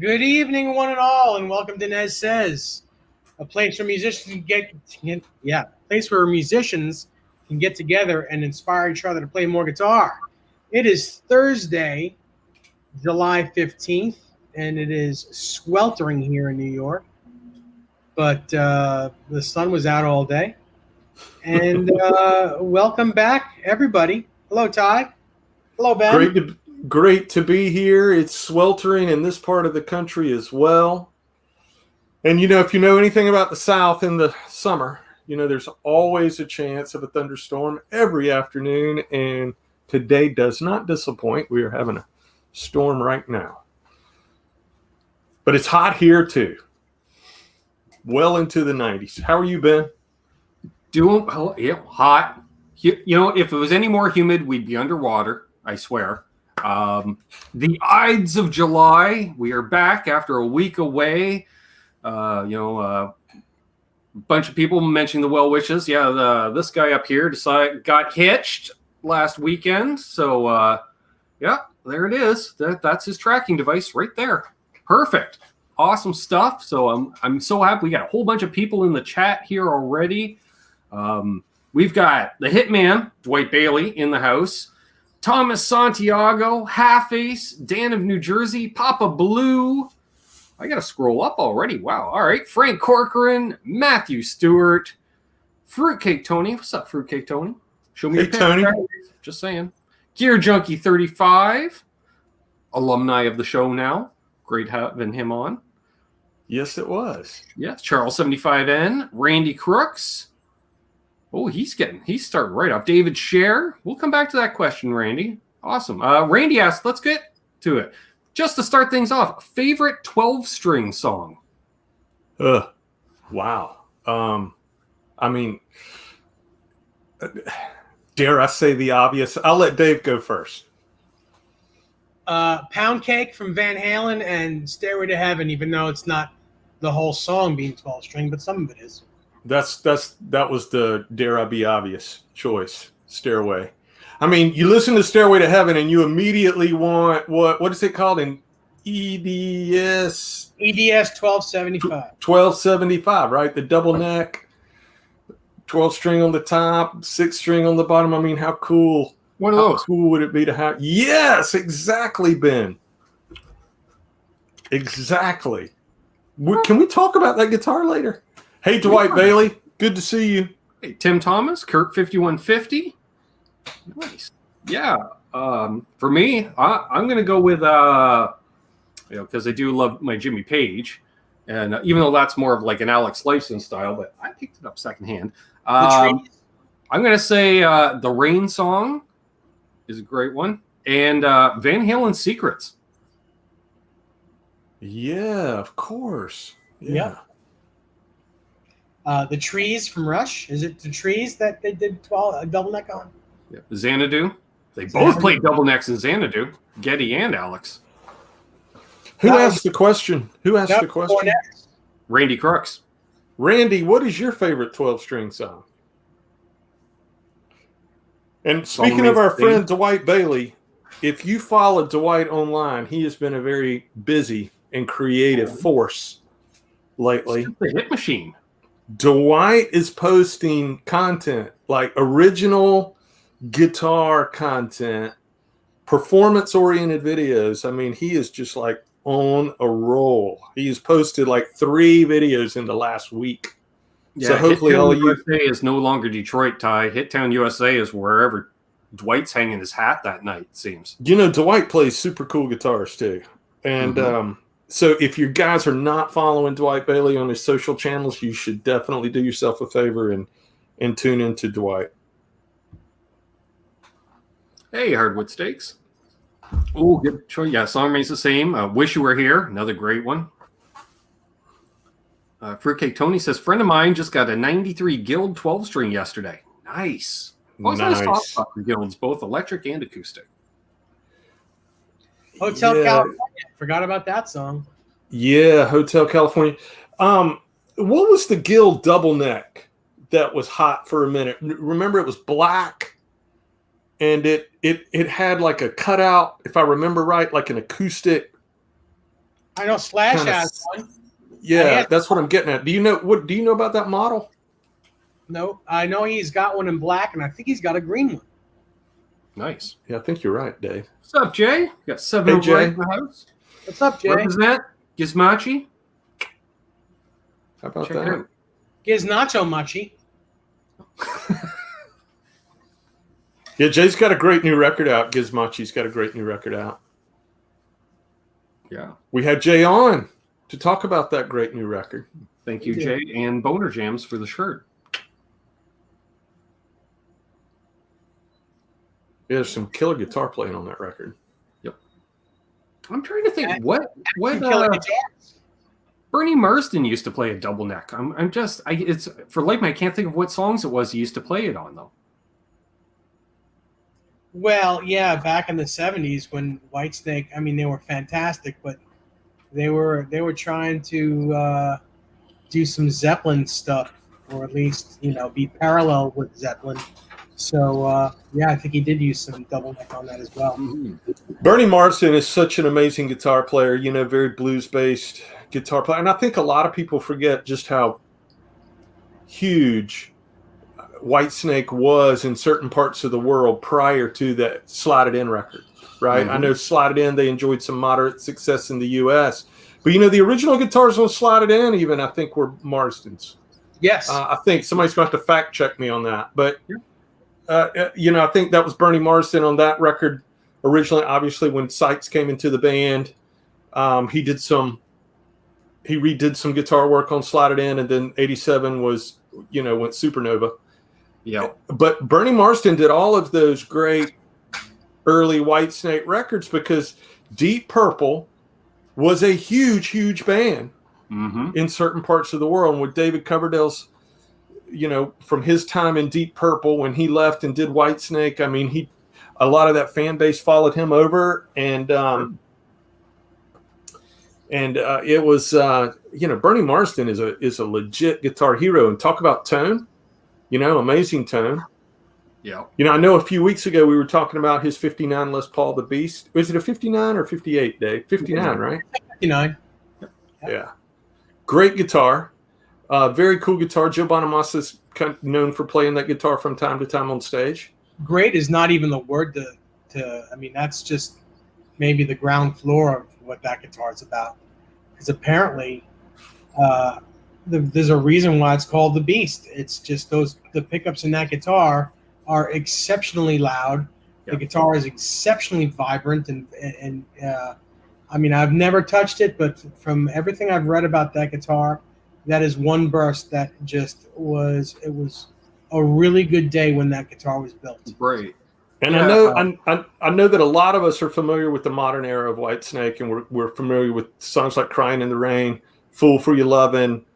Good evening, one and all, and welcome to Nez Says, a place where musicians can get together and inspire each other to play more guitar. It is Thursday, July 15th, and it is sweltering here in New York, but the sun was out all day. And welcome back, everybody. Hello, Ty. Hello, Ben. Great to be here. It's sweltering in this part of the country as well. And, if you know anything about the South in the summer, there's always a chance of a thunderstorm every afternoon. And today does not disappoint. We are having a storm right now. But it's hot here, too. Well into the 90s. How are you, Ben? Doing well, yeah, hot. If it was any more humid, we'd be underwater, I swear. The Ides of July, we are back after a week away. A bunch of people mentioning the well wishes. Yeah, this guy up here got hitched last weekend. So, there it is. That's his tracking device right there. Perfect. Awesome stuff. So I'm so happy. We got a whole bunch of people in the chat here already. We've got the Hitman, Dwight Bailey, in the house. Thomas Santiago, Half Ace, Dan of New Jersey, Papa Blue. I got to scroll up already. Wow. All right. Frank Corcoran, Matthew Stewart, Fruitcake Tony. What's up, Fruitcake Tony? Show me your Tony. Just saying. Gear Junkie 35, alumni of the show now. Great having him on. Yes, it was. Yes. Charles 75N, Randy Crooks. Oh, he's starting right off. David Scher. We'll come back to that question, Randy. Awesome. Randy asked, let's get to it. Just to start things off, favorite 12-string song? Wow. Dare I say the obvious? I'll let Dave go first. Pound Cake from Van Halen and Stairway to Heaven, even though it's not the whole song being 12-string, but some of it is. That was the dare I be obvious choice. Stairway. You listen to Stairway to Heaven and you immediately want what is it called in EDS? EDS 1275. 1275, right? The double neck, 12-string on the top, 6-string on the bottom. How cool? One of those. How cool would it be to have? Yes, exactly, Ben. Exactly. Can we talk about that guitar later? Hey, Dwight Bailey, good to see you. Hey, Tim Thomas, Kurt 5150. Nice. Yeah. For me, I'm going to go with, because I do love my Jimmy Page. And even though that's more of like an Alex Lifeson style, but I picked it up secondhand. I'm going to say The Rain Song is a great one. And Van Halen's Secrets. Yeah, of course. Yeah. Yep. The Trees from Rush. Is it the Trees that they did a double neck on? Yeah. Xanadu. They both played double necks in Xanadu. Geddy and Alex. Who asked the question? Randy Crooks. Randy, what is your favorite 12-string song? And speaking of our friend Dwight Bailey, if you follow Dwight online, he has been a very busy and creative force lately. The hit machine. Dwight is posting content, like original guitar content, performance-oriented videos. He is just like on a roll. He's posted like 3 videos in the last week. Yeah, so hopefully all of you... USA is no longer Detroit, Ty. Hittown USA is wherever Dwight's hanging his hat that night, it seems. Dwight plays super cool guitars too. And so if you guys are not following Dwight Bailey on his social channels, you should definitely do yourself a favor and tune into Dwight. Hey, Hardwood Steaks. Oh, good choice. Yeah, song remains the same. Wish You Were Here, another great one. Fruitcake Tony says, friend of mine just got a 93 Guild 12-string yesterday. Nice. Always nice to talk about the Guilds, both electric and acoustic. Hotel California. Forgot about that song. Yeah, Hotel California. What was the Guild double neck that was hot for a minute? Remember, it was black, and it had like a cutout, if I remember right, like an acoustic I know Slash Kinda has one. Yeah, that's what I'm getting at. Do you know about that model? No, I know he's got one in black, and I think he's got a green one. Nice. Yeah, I think you're right, Dave. What's up, Jay? You got seven Hey, over Jay. in the house. What's up, Jay? Represent Gizmachi. How about Check it that? out. Giz Nacho Machi. Yeah, Jay's got a great new record out. Gizmachi's got a great new record out. Yeah. We had Jay on to talk about that great new record. Thank you, Jay, and Boner Jams for the shirt. Yeah, there's some killer guitar playing on that record. I'm trying to think what Killer guitars. Bernie Marsden used to play a double neck. It's for life I can't think of what songs it was he used to play it on though. Well, yeah, back in the '70s when Whitesnake, I mean, they were fantastic, but they were trying to do some Zeppelin stuff, or at least be parallel with Zeppelin. So yeah, I think he did use some double neck on that as well. Mm-hmm. Bernie Marsden is such an amazing guitar player, very blues-based guitar player. And I think a lot of people forget just how huge Whitesnake was in certain parts of the world prior to that Slide It In record, right? Mm-hmm. I know Slide It In, they enjoyed some moderate success in the U.S., but the original guitars on Slide It In even, I think, were Marsden's. Yes. I think somebody's going to have to fact check me on that. But, I think that was Bernie Marsden on that record originally. Obviously, when Sykes came into the band, he redid some guitar work on Slide It In, and then 87 was, went supernova. Yeah. But Bernie Marsden did all of those great early Whitesnake records because Deep Purple was a huge, huge band in certain parts of the world. And with David Coverdale's, from his time in Deep Purple when he left and did Whitesnake, I mean, a lot of that fan base followed him over, and it was, Bernie Marsden is a legit guitar hero. And talk about tone, amazing tone. Yeah. I know a few weeks ago we were talking about his 59 Les Paul The Beast. Was it a 59 or 58, Dave? 59, right? 59. Yeah. Great guitar. Very cool guitar. Joe Bonamassa is kind of known for playing that guitar from time to time on stage. Great is not even the word to I mean, that's just maybe the ground floor of what that guitar is about. Because apparently there's a reason why it's called the Beast. It's just the pickups in that guitar are exceptionally loud. Yeah. The guitar is exceptionally vibrant, and I mean, I've never touched it, but from everything I've read about that guitar, that is one burst that just was a really good day when that guitar was built. Great. And Yeah. I know that a lot of us are familiar with the modern era of Whitesnake, and we're familiar with songs like "Crying in the Rain," "Fool for Your Lovin',"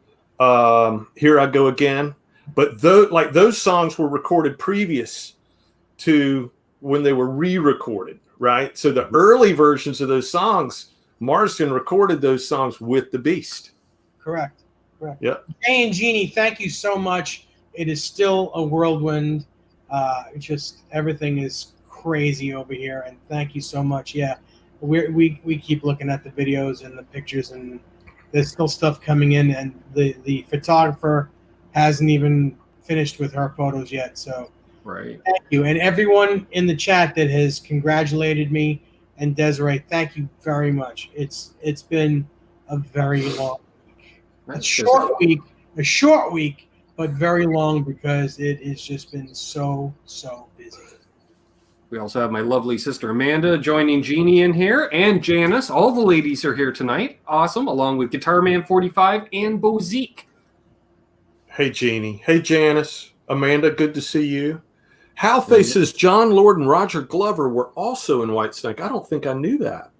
"Here I Go Again." But those songs were recorded previous to when they were re-recorded, right? So the early versions of those songs, Marsden recorded those songs with the Beast. Correct. Yeah. Jay and Jeannie, thank you so much. It is still a whirlwind. Just everything is crazy over here, and thank you so much. Yeah, we keep looking at the videos and the pictures, and there's still stuff coming in, and the photographer hasn't even finished with her photos yet. So Right. thank you, and everyone in the chat that has congratulated me and Desiree, thank you very much. It's been a very long week, a short week, but very long because it has just been so busy. We also have my lovely sister Amanda joining Jeannie in here, and Janice. All the ladies are here tonight. Awesome, along with Guitar Man 45 and Bozique. Hey, Jeannie. Hey, Janice. Amanda, good to see you. Halface says John Lord and Roger Glover were also in Whitesnake. I don't think I knew that.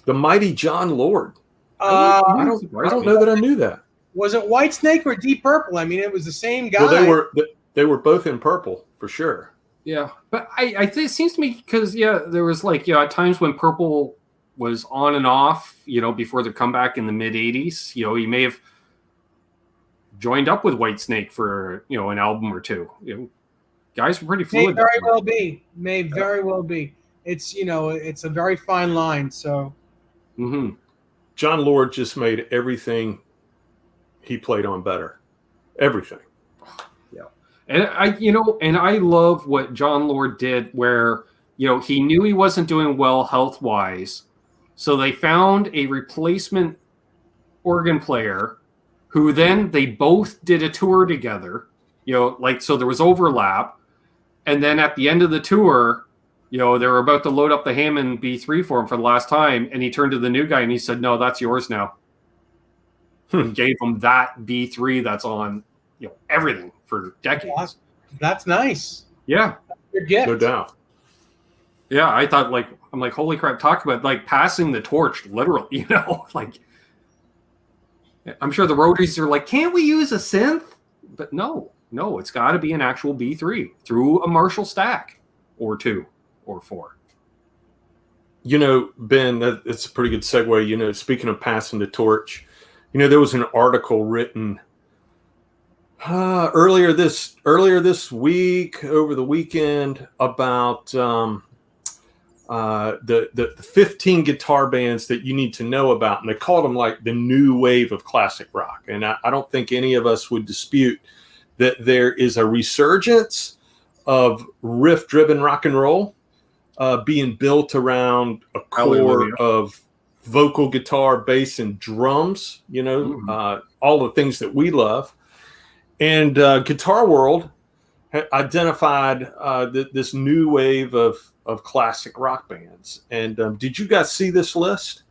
The mighty John Lord. I don't know that I knew that. Was it Whitesnake or Deep Purple? I mean, it was the same guy. Well, they were both in Purple for sure. Yeah, but I think it seems to me because there was at times when Purple was on and off, before the comeback in the mid '80s. He may have joined up with Whitesnake for an album or two. Guys were pretty fluid. May very well be. It's it's a very fine line. So Mm-hmm. John Lord just made everything he played on better. Everything. And I love what John Lord did where, he knew he wasn't doing well health-wise. So they found a replacement organ player who then they both did a tour together, so there was overlap. And then at the end of the tour, they were about to load up the Hammond B3 for him for the last time. And he turned to the new guy and he said, "No, that's yours now." And gave him that B3 that's on, everything for decades. That's nice. Yeah. Good gift. No doubt. Yeah, I thought I'm like, holy crap, talk about passing the torch, literally, I'm sure the roadies are like, can't we use a synth? But no, it's got to be an actual B3 through a Marshall stack or 2 or 4. Ben, it's a pretty good segue. Speaking of passing the torch, there was an article written earlier this week, over the weekend, about the 15 guitar bands that you need to know about, and they called them like the new wave of classic rock. And I don't think any of us would dispute that there is a resurgence of riff-driven rock and roll being built around a core of vocal guitar, bass, and drums. All the things that we love. And Guitar World identified this new wave of classic rock bands. And did you guys see this list?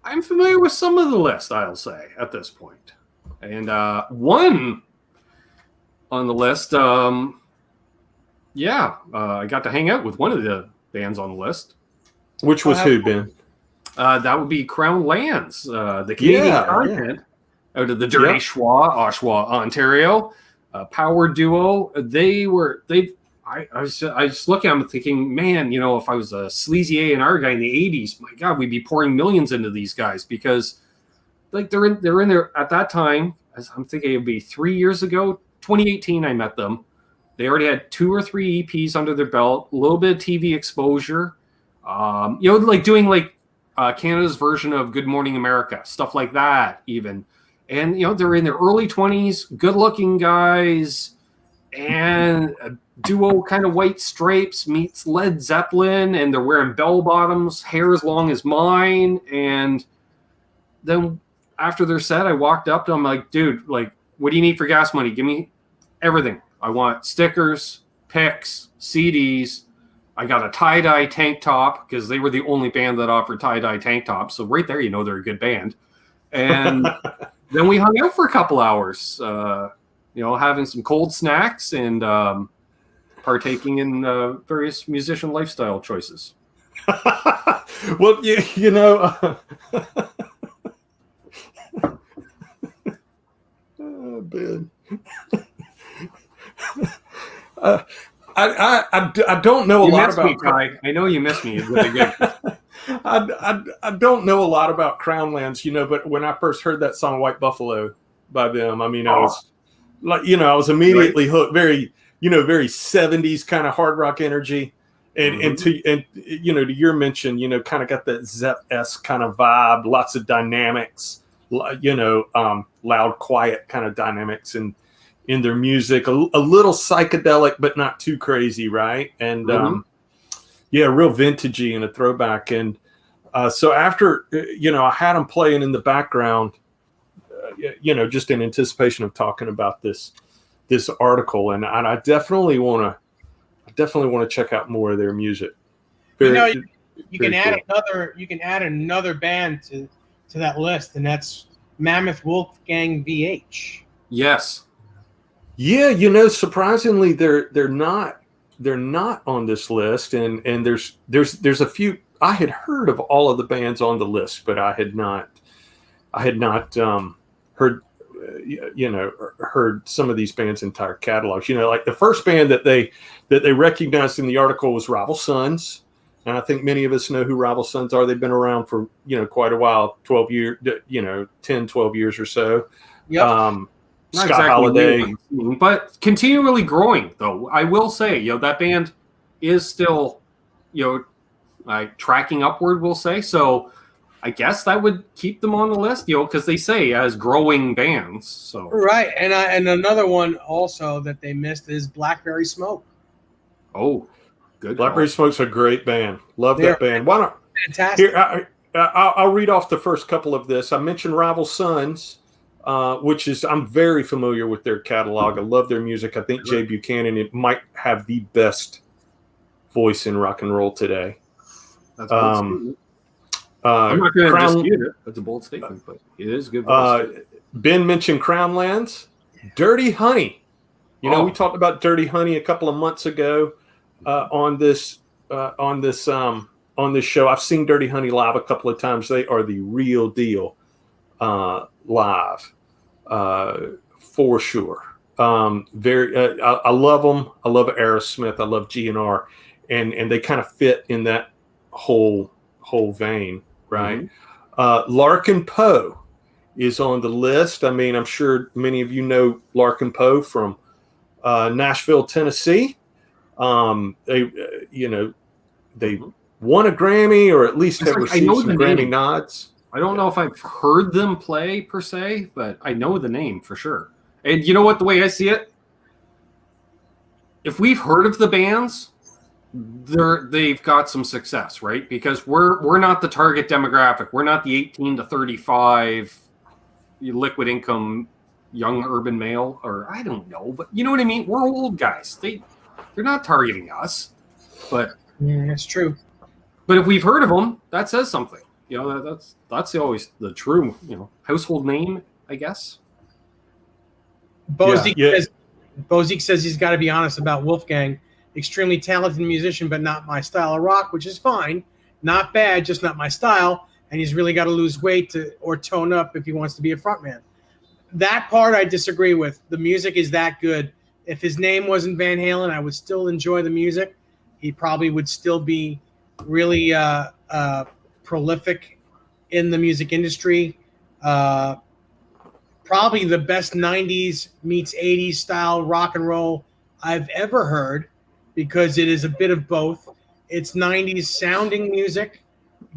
I'm familiar with some of the list, I'll say, at this point. And one on the list, I got to hang out with one of the bands on the list. Which was who, Ben? That would be Crown Lands, the Canadian content out of the Dirty Schwa, Oshawa, Ontario. Power duo. I was looking at them thinking, man, if I was a sleazy A&R guy in the 80s, my God, we'd be pouring millions into these guys because they're in there at that time. As I'm thinking it'd be 3 years ago, 2018, I met them. They already had 2 or 3 EPs under their belt, a little bit of TV exposure, doing Canada's version of Good Morning America, stuff like that even. And, they're in their early 20s, good-looking guys, and a duo kind of White Stripes meets Led Zeppelin, and they're wearing bell-bottoms, hair as long as mine. And then after their set, I walked up to them like, dude, what do you need for gas money? Give me everything. I want stickers, picks, CDs. I got a tie-dye tank top because they were the only band that offered tie-dye tank tops. So right there, they're a good band. And then we hung out for a couple hours, having some cold snacks and partaking in various musician lifestyle choices. Well, Ben. I don't know a lot about. Ty. I know you miss me. I don't know a lot about Crown Lands, but when I first heard that song "White Buffalo" by them, I was I was immediately hooked. Very, very 70s kind of hard rock energy, and to your mention, kind of got that Zepp-esque kind of vibe, lots of dynamics, loud, quiet kind of dynamics in their music, a little psychedelic, but not too crazy, right? And real vintagey and a throwback. And so after, I had them playing in the background, just in anticipation of talking about this article. And I definitely want to check out more of their music. You can add another band to that list, and that's Mammoth Wolfgang VH. Yes. Yeah, surprisingly, they're not on this list, and there's a few. I had heard of all of the bands on the list, but I had not heard some of these bands' entire catalogs. Like the first band that they recognized in the article was Rival Sons, and I think many of us know who Rival Sons are. They've been around for quite a while, 12 years, 10, 12 years or so. Yep. Scott Holiday, but continually growing, though. I will say, that band is still, tracking upward, we'll say. So I guess that would keep them on the list, because they say as growing bands. So Right, and another one also that they missed is Blackberry Smoke. oh, good. Blackberry call. Smoke's a great band. Love They're that band. Why not? Fantastic. Here, I'll read off the first couple of this. I mentioned Rival Sons, which is I'm very familiar with their catalog. I love their music. I think Jay Buchanan it might have the best voice in rock and roll today. That's a bold statement. I'm not going to dispute it. That's a bold statement, but it is good. Ben mentioned Crownlands, Dirty Honey. We talked about Dirty Honey a couple of months ago on this show. I've seen Dirty Honey live a couple of times. They are the real deal live for sure. I love them. I love Aerosmith. I love GNR, and they kind of fit in that whole vein, right? Mm-hmm. Larkin Poe is on the list. I mean, I'm sure many of you know Larkin Poe from Nashville, Tennessee. They won a Grammy, or at least have received some Grammy nods. I don't know if I've heard them play per se, but I know the name for sure. And you know what? The way I see it, if we've heard of the bands, they've got some success, right? Because we're not the target demographic. We're not the 18 to 35 liquid income young urban male, or I don't know, but you know what I mean? We're old guys. They're not targeting us, but yeah, that's true. But if we've heard of them, that says something. That's always the true, household name, I guess. Bozique says he's got to be honest about Wolfgang. Extremely talented musician, but not my style of rock, which is fine. Not bad, just not my style. And he's really got to lose weight or tone up if he wants to be a frontman. That part I disagree with. The music is that good. If his name wasn't Van Halen, I would still enjoy the music. He probably would still be really prolific in the music industry. Probably the best 90s meets 80s style rock and roll I've ever heard, because it is a bit of both. It's 90s sounding music,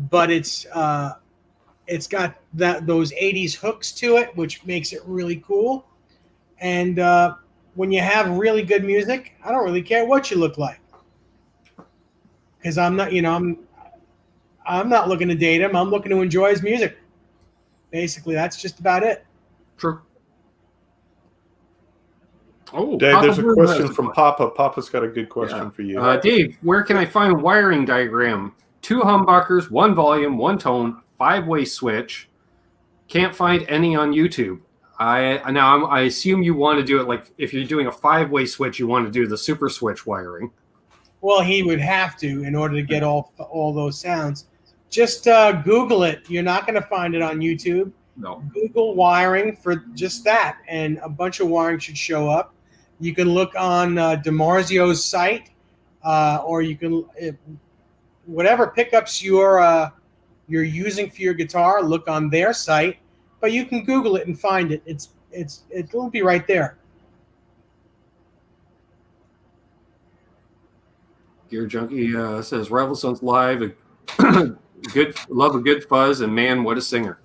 but it's got those 80s hooks to it, which makes it really cool. And when you have really good music, I don't really care what you look like, because I'm not looking to date him. I'm looking to enjoy his music. Basically, that's just about it. True. Oh, Dave, there's a question from Papa. Papa's got a good question for you. Dave, where can I find wiring diagram? 2 humbuckers, 1 volume, 1 tone, 5-way switch. Can't find any on YouTube. I assume you want to do it like if you're doing a 5-way switch, you want to do the super switch wiring. Well, he would have to in order to get all those sounds. Just Google it. You're not going to find it on YouTube. No. Google wiring for just that, and a bunch of wiring should show up. You can look on DiMarzio's site, or you can whatever pickups you're using for your guitar. Look on their site, but you can Google it and find it. It'll be right there. Gear Junkie says Rival Sons live, love a good fuzz, and man, what a singer!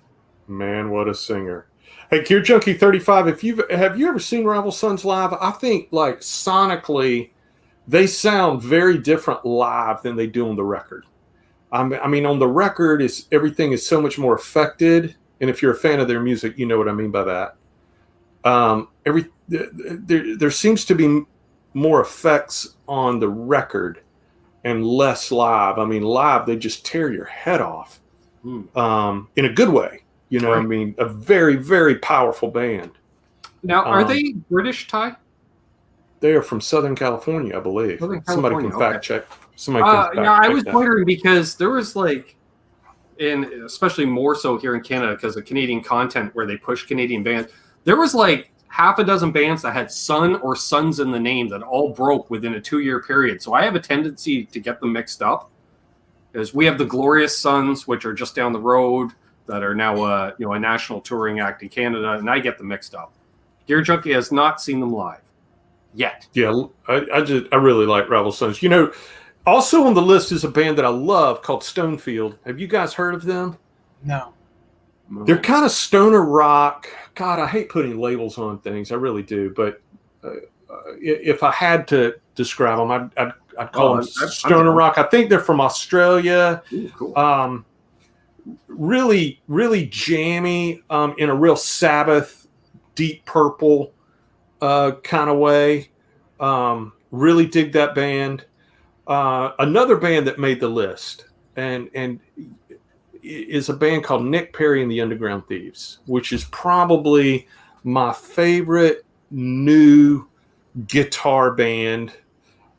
Man, what a singer! Hey, Gear Junkie 35, have you ever seen Rival Sons live? I think like sonically, they sound very different live than they do on the record. I mean, on the record, everything is so much more affected, and if you're a fan of their music, you know what I mean by that. There seems to be more effects on the record and less live. I mean, live they just tear your head off in a good way. Right. I mean, a very, very powerful band. Now, are they British, Ty? They are from Southern California, I believe. Somebody can fact check. I was wondering because there was and especially more so here in Canada because of Canadian content where they push Canadian bands. There was half a dozen bands that had Son or Sons in the name that all broke within a 2-year period. So I have a tendency to get them mixed up because we have the Glorious Sons, which are just down the road, that are now a national touring act in Canada, and I get them mixed up. Gear Junkie has not seen them live yet. Yeah, I really like Rival Sons. Also on the list is a band that I love called Stonefield. Have you guys heard of them? No. They're kind of stoner rock. God, I hate putting labels on things. I really do. But if I had to describe them, I'd call them stoner rock. I think they're from Australia. Ooh, cool. Really, really jammy in a real Sabbath, Deep Purple kind of way. Really dig that band. Another band that made the list and is a band called Nick Perry and the Underground Thieves, which is probably my favorite new guitar band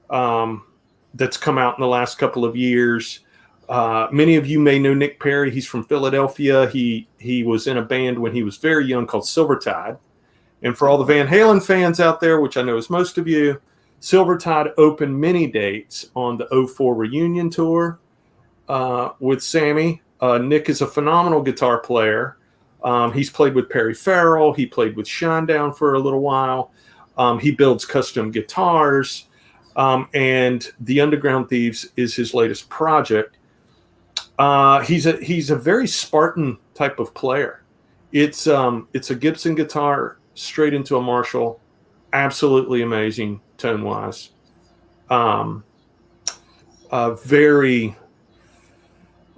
that's come out in the last couple of years. Many of you may know Nick Perry. He's from Philadelphia. He was in a band when he was very young called Silvertide. And for all the Van Halen fans out there, which I know is most of you, Silvertide opened many dates on the 04 reunion tour with Sammy. Nick is a phenomenal guitar player. He's played with Perry Farrell. He played with Shinedown for a little while. He builds custom guitars. And The Underground Thieves is his latest project. He's a very Spartan type of player. It's a Gibson guitar straight into a Marshall. Absolutely amazing tone-wise. Very...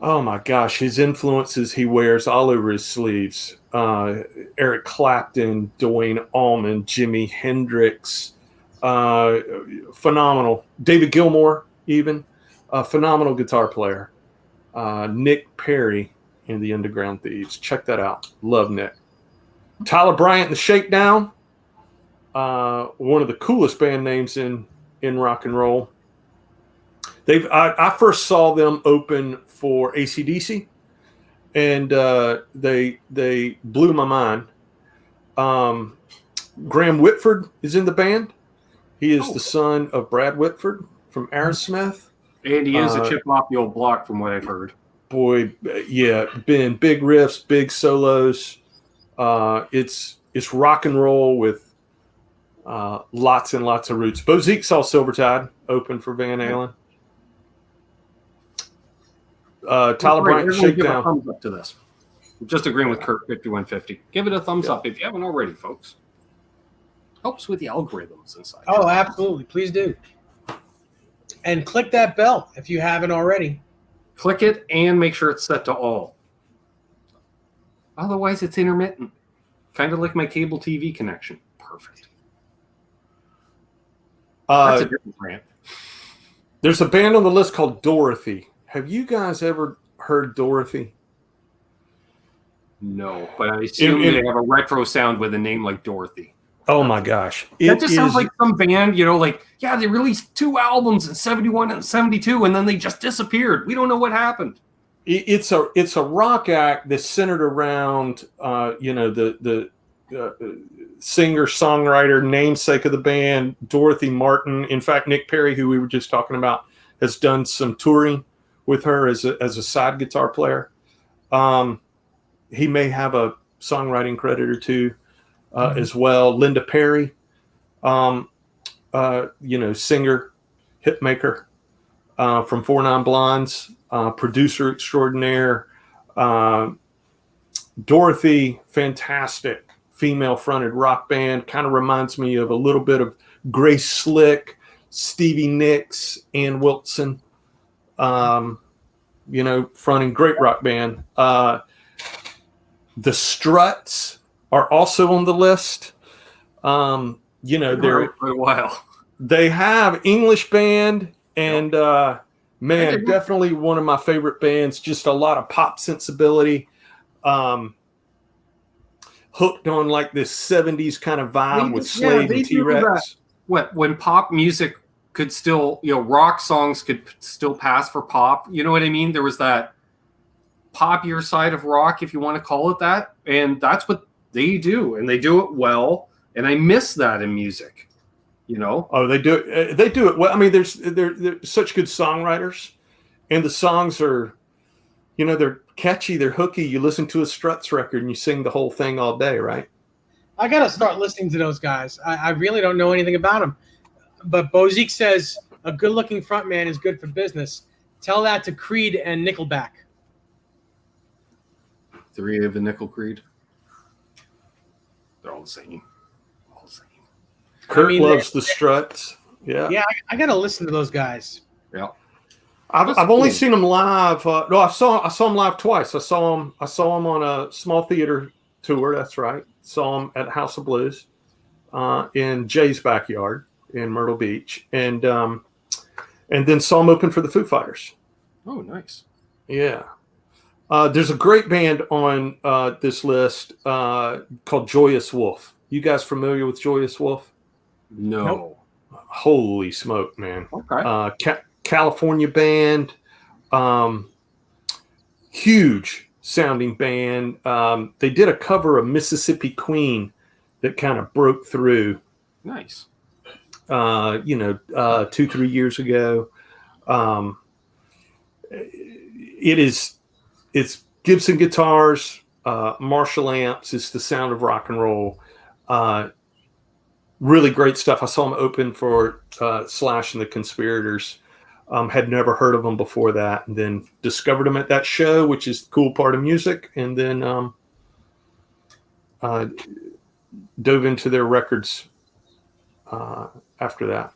Oh my gosh, his influences he wears all over his sleeves. Eric Clapton, Duane Allman, Jimi Hendrix, phenomenal. David Gilmour, even a phenomenal guitar player. Nick Perry and the Underground Thieves. Check that out. Love Nick. Tyler Bryant and the Shakedown. One of the coolest band names in rock and roll. I first saw them open for AC/DC, and they blew my mind. Graham Whitford is in the band. He is the son of Brad Whitford from Aerosmith. And he is a chip off the old block, from what I've heard. Boy, yeah, been big riffs, big solos. It's rock and roll with lots and lots of roots. Bo Zeke saw Silvertide open for Van Halen. Tyler Bryant, Shakedown. Give a thumbs up to this. Just agreeing with Kurt 5150. Give it a thumbs up if you haven't already, folks. Helps with the algorithms inside. Oh, absolutely. Please do. And click that bell if you haven't already. Click it and make sure it's set to all. Otherwise, it's intermittent. Kind of like my cable TV connection. Perfect. That's a different rant. There's a band on the list called Dorothy. Have you guys ever heard Dorothy? No, but I assume they have a retro sound with a name like Dorothy. Oh my gosh. That just sounds like some band, they released 2 albums in 71 and 72, and then they just disappeared. We don't know what happened. It's a rock act that's centered around, the singer-songwriter namesake of the band, Dorothy Martin. In fact, Nick Perry, who we were just talking about, has done some touring with her as a side guitar player. He may have a songwriting credit or two as well. Linda Perry, singer, hit maker from 4 Non Blondes, producer extraordinaire. Dorothy, fantastic female-fronted rock band. Kind of reminds me of a little bit of Grace Slick, Stevie Nicks, Ann Wilson. Fronting great rock band. The Struts are also on the list. They're for a while. They have English band and definitely one of my favorite bands. Just a lot of pop sensibility. Hooked on like this 70s kind of vibe with Slade and T-Rex. When pop music could still, rock songs could still pass for pop. You know what I mean? There was that poppier side of rock, if you want to call it that. And that's what they do. And they do it well. And I miss that in music, Oh, they do it well. I mean, they're such good songwriters. And the songs are, they're catchy, they're hooky. You listen to a Struts record and you sing the whole thing all day, right? I got to start listening to those guys. I really don't know anything about them. But Bozique says a good-looking frontman is good for business. Tell that to Creed and Nickelback. 3 of the Nickel Creed. They're all the same. All the same. Kurt loves the Struts. Yeah. Yeah, I got to listen to those guys. Yeah. I've only seen them live. No, I saw them live twice. I saw them on a small theater tour. That's right. Saw them at House of Blues in Jay's backyard in Myrtle Beach, and then saw them open for the Foo Fighters. Oh, nice. Yeah. There's a great band on this list called Joyous Wolf. You guys familiar with Joyous Wolf? No. Nope. Holy smoke, man. Okay. California band, huge sounding band. They did a cover of Mississippi Queen that kind of broke through, Nice. 2-3 years ago. It's Gibson guitars, Marshall amps. It's the sound of rock and roll. Really great stuff. I saw them open for Slash and the Conspirators. Had never heard of them before that, and then discovered them at that show, which is the cool part of music, and then dove into their records after that.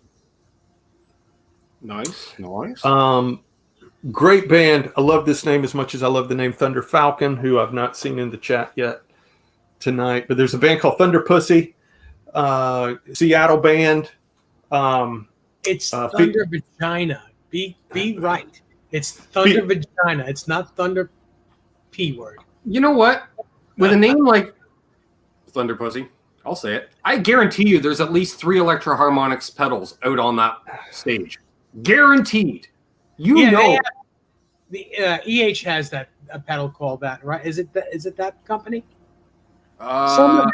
Nice. Great band. I love this name as much as I love the name Thunder Falcon, who I've not seen in the chat yet tonight. But there's a band called Thunder Pussy, Seattle band. It's Thunder Vagina. Be right. It's Thunder Vagina. It's not Thunder P word. You know what? With a name like Thunder Pussy, I'll say it. I guarantee you there's at least 3 Electro-Harmonix pedals out on that stage. Guaranteed. The EH has a pedal called that, right? Is it that company? Oh,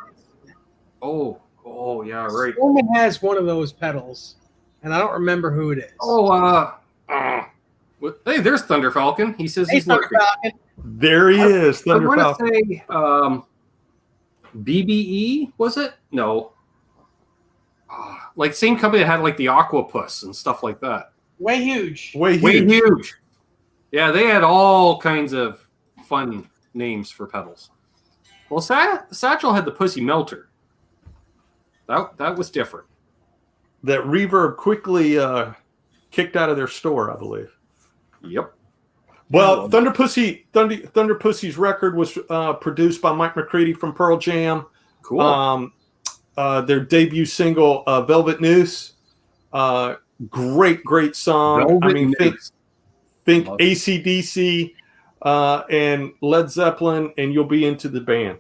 yeah, right. Someone has one of those pedals, and I don't remember who it is. Hey, there's Thunder Falcon. He says he's Thunder looking. Falcon. There he is, Thunder I Falcon. want to say BBE, was it? No. Like same company that had like the Aquapus and stuff like that. Way huge. Way huge. Yeah, they had all kinds of fun names for pedals. Well, Satchel had the Pussy Melter. That was different. That Reverb quickly kicked out of their store, I believe. Yep. Well, Thunder Pussy's record was produced by Mike McCready from Pearl Jam. Cool. Their debut single, Velvet Noose. Great song. Velvet Noose. Think AC/DC and Led Zeppelin, and you'll be into the band.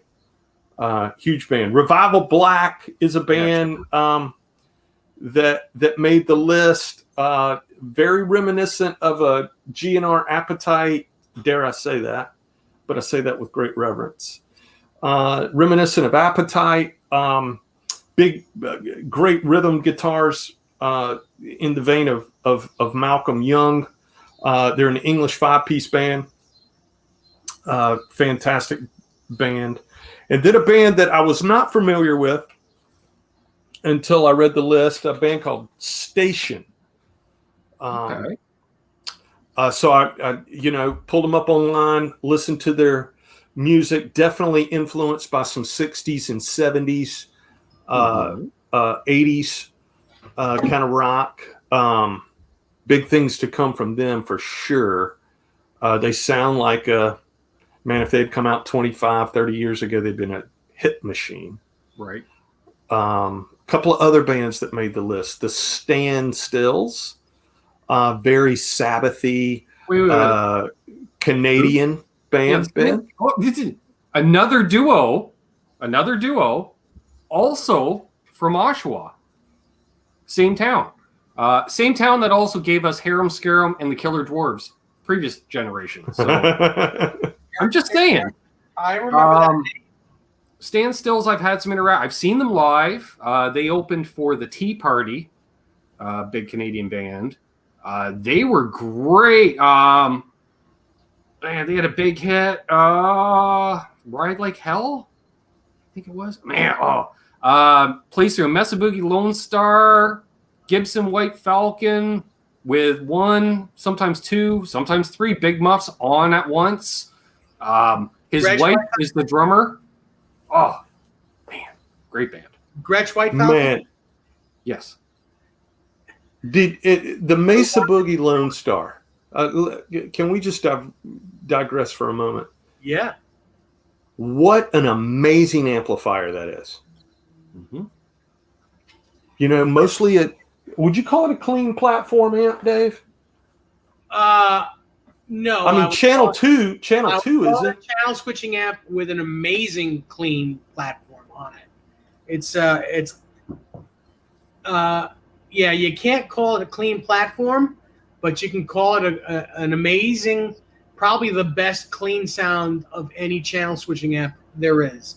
Huge band. Revival Black is a band that made the list. Very reminiscent of a GNR Appetite. Dare I say that? But I say that with great reverence. Reminiscent of Appetite. Big, great rhythm guitars in the vein of Malcolm Young. They're an English 5-piece band. Fantastic band. And then a band that I was not familiar with until I read the list, a band called Station. Okay. So I pulled them up online, listened to their music, definitely influenced by some 60s and 70s, 80s kind of rock. Big things to come from them for sure. They sound like if they had come out 25, 30 years ago, they'd been a hit machine. Right. Couple of other bands that made the list. The Stand Stills, very Sabbathy, Wait. Canadian band. Yeah, this is another duo, also from Oshawa. Same town. Same town that also gave us Harem Scarum and the Killer Dwarves, previous generation. So I'm just saying. I remember that. Stand Stills, I've had some I've seen them live. They opened for the Tea Party, big Canadian band. They were great. Man, they had a big hit. Ride Like Hell, I think it was. Man, plays through a Mesa Boogie Lone Star, Gibson White Falcon with 1, sometimes 2, sometimes 3 big muffs on at once. His Gretsch wife is the drummer. Oh, man. Great band. Gretsch White Falcon? Man, Yes. the Mesa Boogie Lone Star? Can we just digress for a moment? Yeah. What an amazing amplifier that is. Mm-hmm. You know, mostly would you call it a clean platform amp, Dave? No. I mean, channel two I would call isn't. it a channel switching amp with an amazing clean platform on it. Yeah, you can't call it a clean platform, but you can call it an amazing, probably the best clean sound of any channel switching amp there is.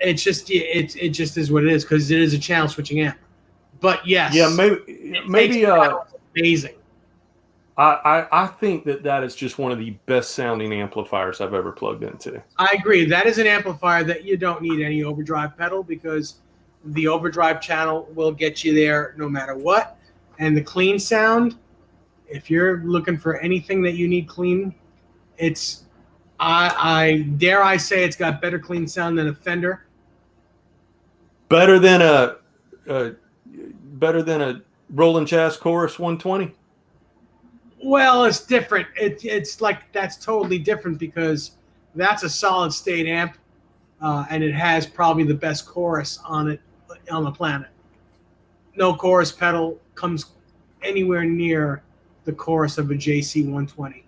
It just is what it is because it is a channel switching amp. But yes, Yeah, maybe. Amazing. I think that is just one of the best sounding amplifiers I've ever plugged into. I agree. That is an amplifier that you don't need any overdrive pedal because the overdrive channel will get you there no matter what. And the clean sound, if you're looking for anything that you need clean, I dare I say it's got better clean sound than a Fender. Better than a Roland Jazz Chorus 120. Well, it's different. It's like that's totally different because that's a solid state amp, and it has probably the best chorus on it on the planet. No chorus pedal comes anywhere near the chorus of a JC 120.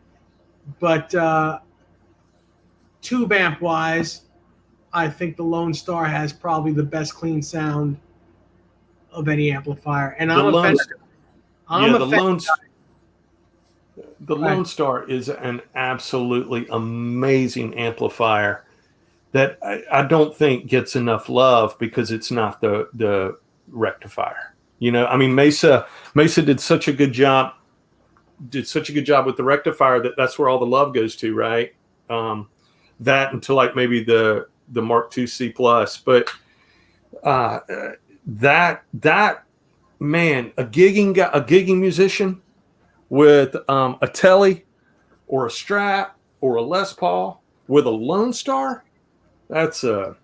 But tube amp wise, I think the Lone Star has probably the best clean sound of any amplifier. And I'm a Fender. The Lone Star is an absolutely amazing amplifier that I don't think gets enough love because it's not the rectifier. You know, I mean, Mesa did such a good job with the rectifier that's where all the love goes to, right? That until like maybe the Mark II C Plus, but that man, a gigging musician with a Tele or a Strat or a Les Paul with a Lone Star, that's a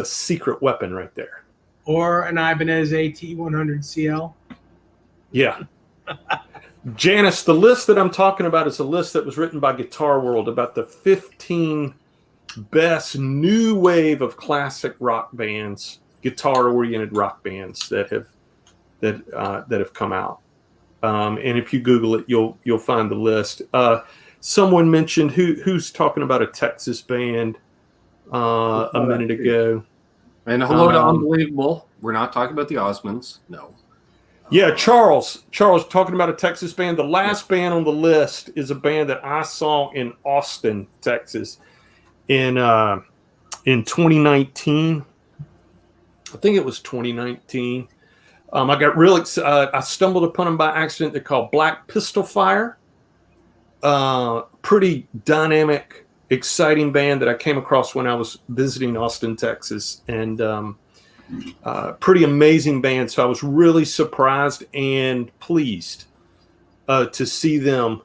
secret weapon right there. Or an Ibanez AT100 CL. Yeah. Janice, the list that I'm talking about is a list that was written by Guitar World about the 15 best new wave of classic rock bands, guitar-oriented rock bands that have come out. And if you Google it, you'll find the list. Someone mentioned who's talking about a Texas band a minute ago. And hello to Unbelievable. We're not talking about the Osmonds. No. Yeah, Charles talking about a Texas band. The last band on the list is a band that I saw in Austin, Texas, in 2019. I think it was 2019. I got real excited. I stumbled upon them by accident. They're called Black Pistol Fire. Pretty dynamic, exciting band that I came across when I was visiting Austin, Texas, and pretty amazing band. So I was really surprised and pleased to see them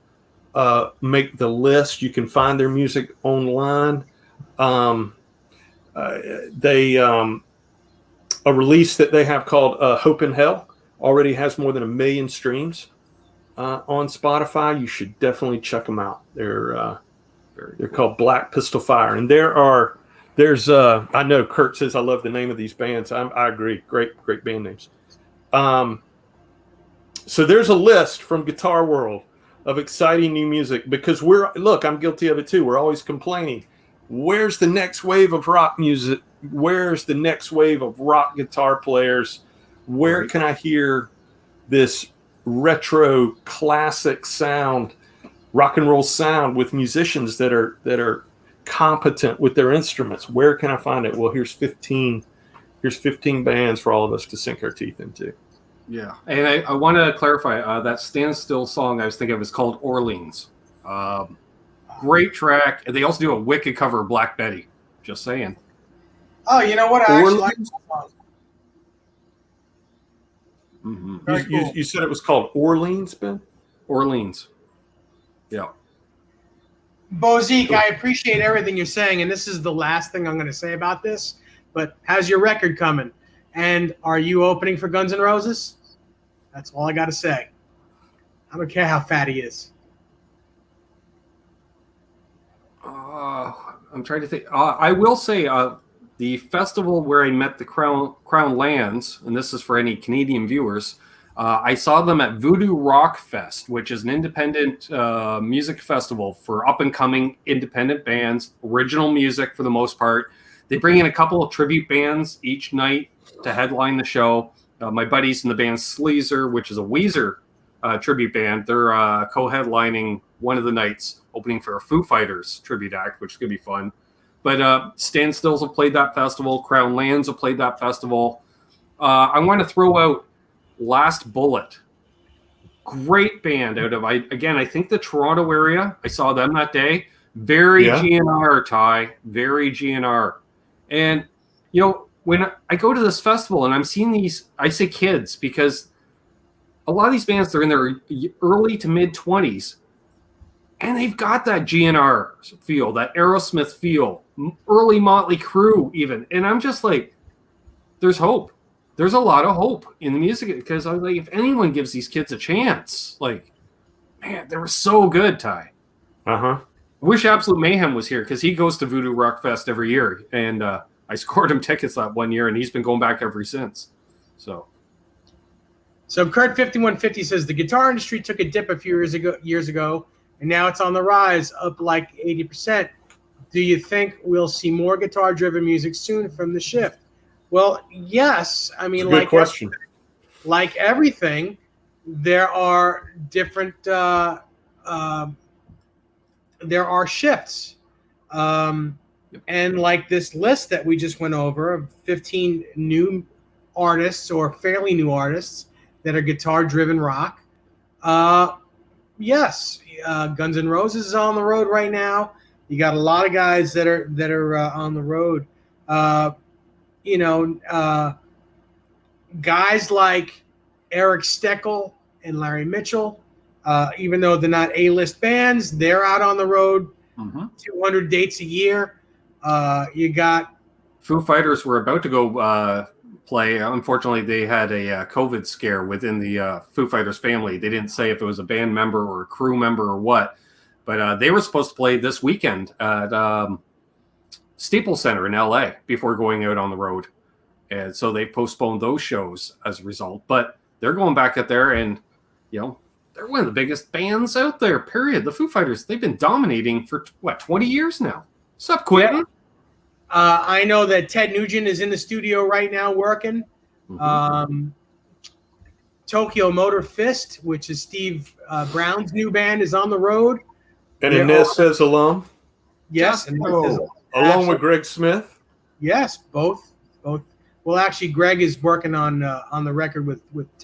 make the list. You can find their music online. A release that they have called Hope in Hell already has more than 1 million streams on Spotify. You should definitely check them out. They're called Black Pistol Fire, and there's I know Kurt says I love the name of these bands. I agree. Great band names. So there's a list from Guitar World of exciting new music because I'm guilty of it too. We're always complaining. Where's the next wave of rock music? Where's the next wave of rock guitar players? Where can I hear this retro classic sound, rock and roll sound with musicians that are competent with their instruments? Where can I find it? Well, here's 15 bands for all of us to sink our teeth into. Yeah, and I want to clarify that Stand Still song I was thinking of is called Orleans. Great track. And they also do a wicked cover of Black Betty. Just saying. Oh, you know what? I actually like that song. Mm-hmm. You said it was called Orleans, Ben? Orleans. Yeah. Bozique, I appreciate everything you're saying, and this is the last thing I'm going to say about this. But how's your record coming? And are you opening for Guns N' Roses? That's all I got to say. I don't care how fat he is. I'm trying to think. I will say the festival where I met the Crown Lands, and this is for any Canadian viewers, I saw them at Voodoo Rock Fest, which is an independent music festival for up-and-coming independent bands, original music for the most part. They bring in a couple of tribute bands each night to headline the show. My buddies in the band Sleazer, which is a Weezer tribute band, they're co-headlining one of the nights, opening for a Foo Fighters tribute act, which could be fun. But Standstills have played that festival. Crown Lands have played that festival. I want to throw out Last Bullet. Great band out of, I think the Toronto area. I saw them that day. Very GNR, Ty. Very GNR. And, you know, when I go to this festival and I'm seeing these, I say kids because a lot of these bands, they're in their early to mid-20s. And they've got that GNR feel, that Aerosmith feel, early Motley Crue even. And I'm just like, there's hope. There's a lot of hope in the music because I'm like, if anyone gives these kids a chance, like, man, they were so good, Ty. Uh-huh. I wish Absolute Mayhem was here because he goes to Voodoo Rock Fest every year. And I scored him tickets that one year, and he's been going back ever since. So Kurt 5150 says the guitar industry took a dip a few years ago, and now it's on the rise, up like 80%. Do you think we'll see more guitar-driven music soon from the shift? Well, yes. I mean, good question. Like everything, there are different. There are shifts, and like this list that we just went over of 15 new artists or fairly new artists that are guitar-driven rock. Yes, Guns N' Roses is on the road right now. You got a lot of guys that are on the road. Guys like Eric Steckel and Larry Mitchell, even though they're not A-list bands, they're out on the road, 200 dates a year. You got Foo Fighters were about to go play. Unfortunately, they had a COVID scare within the Foo Fighters family. They didn't say if it was a band member or a crew member or what, but they were supposed to play this weekend at Staples Center in LA before going out on the road. And so they postponed those shows as a result. But they're going back out there and, you know, they're one of the biggest bands out there, period. The Foo Fighters, they've been dominating for, 20 years now. What's up, Quentin? Yeah. I know that Ted Nugent is in the studio right now working. Tokyo Motor Fist, which is Steve Brown's new band, is on the road. And Inez says alum. Yes. Along with Greg Smith. Yes, both. Well, actually, Greg is working on the record with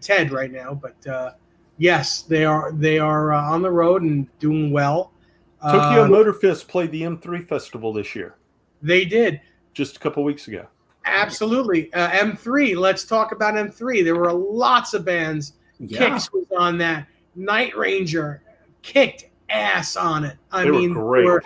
Ted right now. But yes, they are on the road and doing well. Tokyo Motor Fist played the M3 Festival this year. They did. Just a couple weeks ago. Absolutely. M3, let's talk about M3. There were lots of bands. Yeah. Kix was on that. Night Ranger kicked ass on it. They were great. They were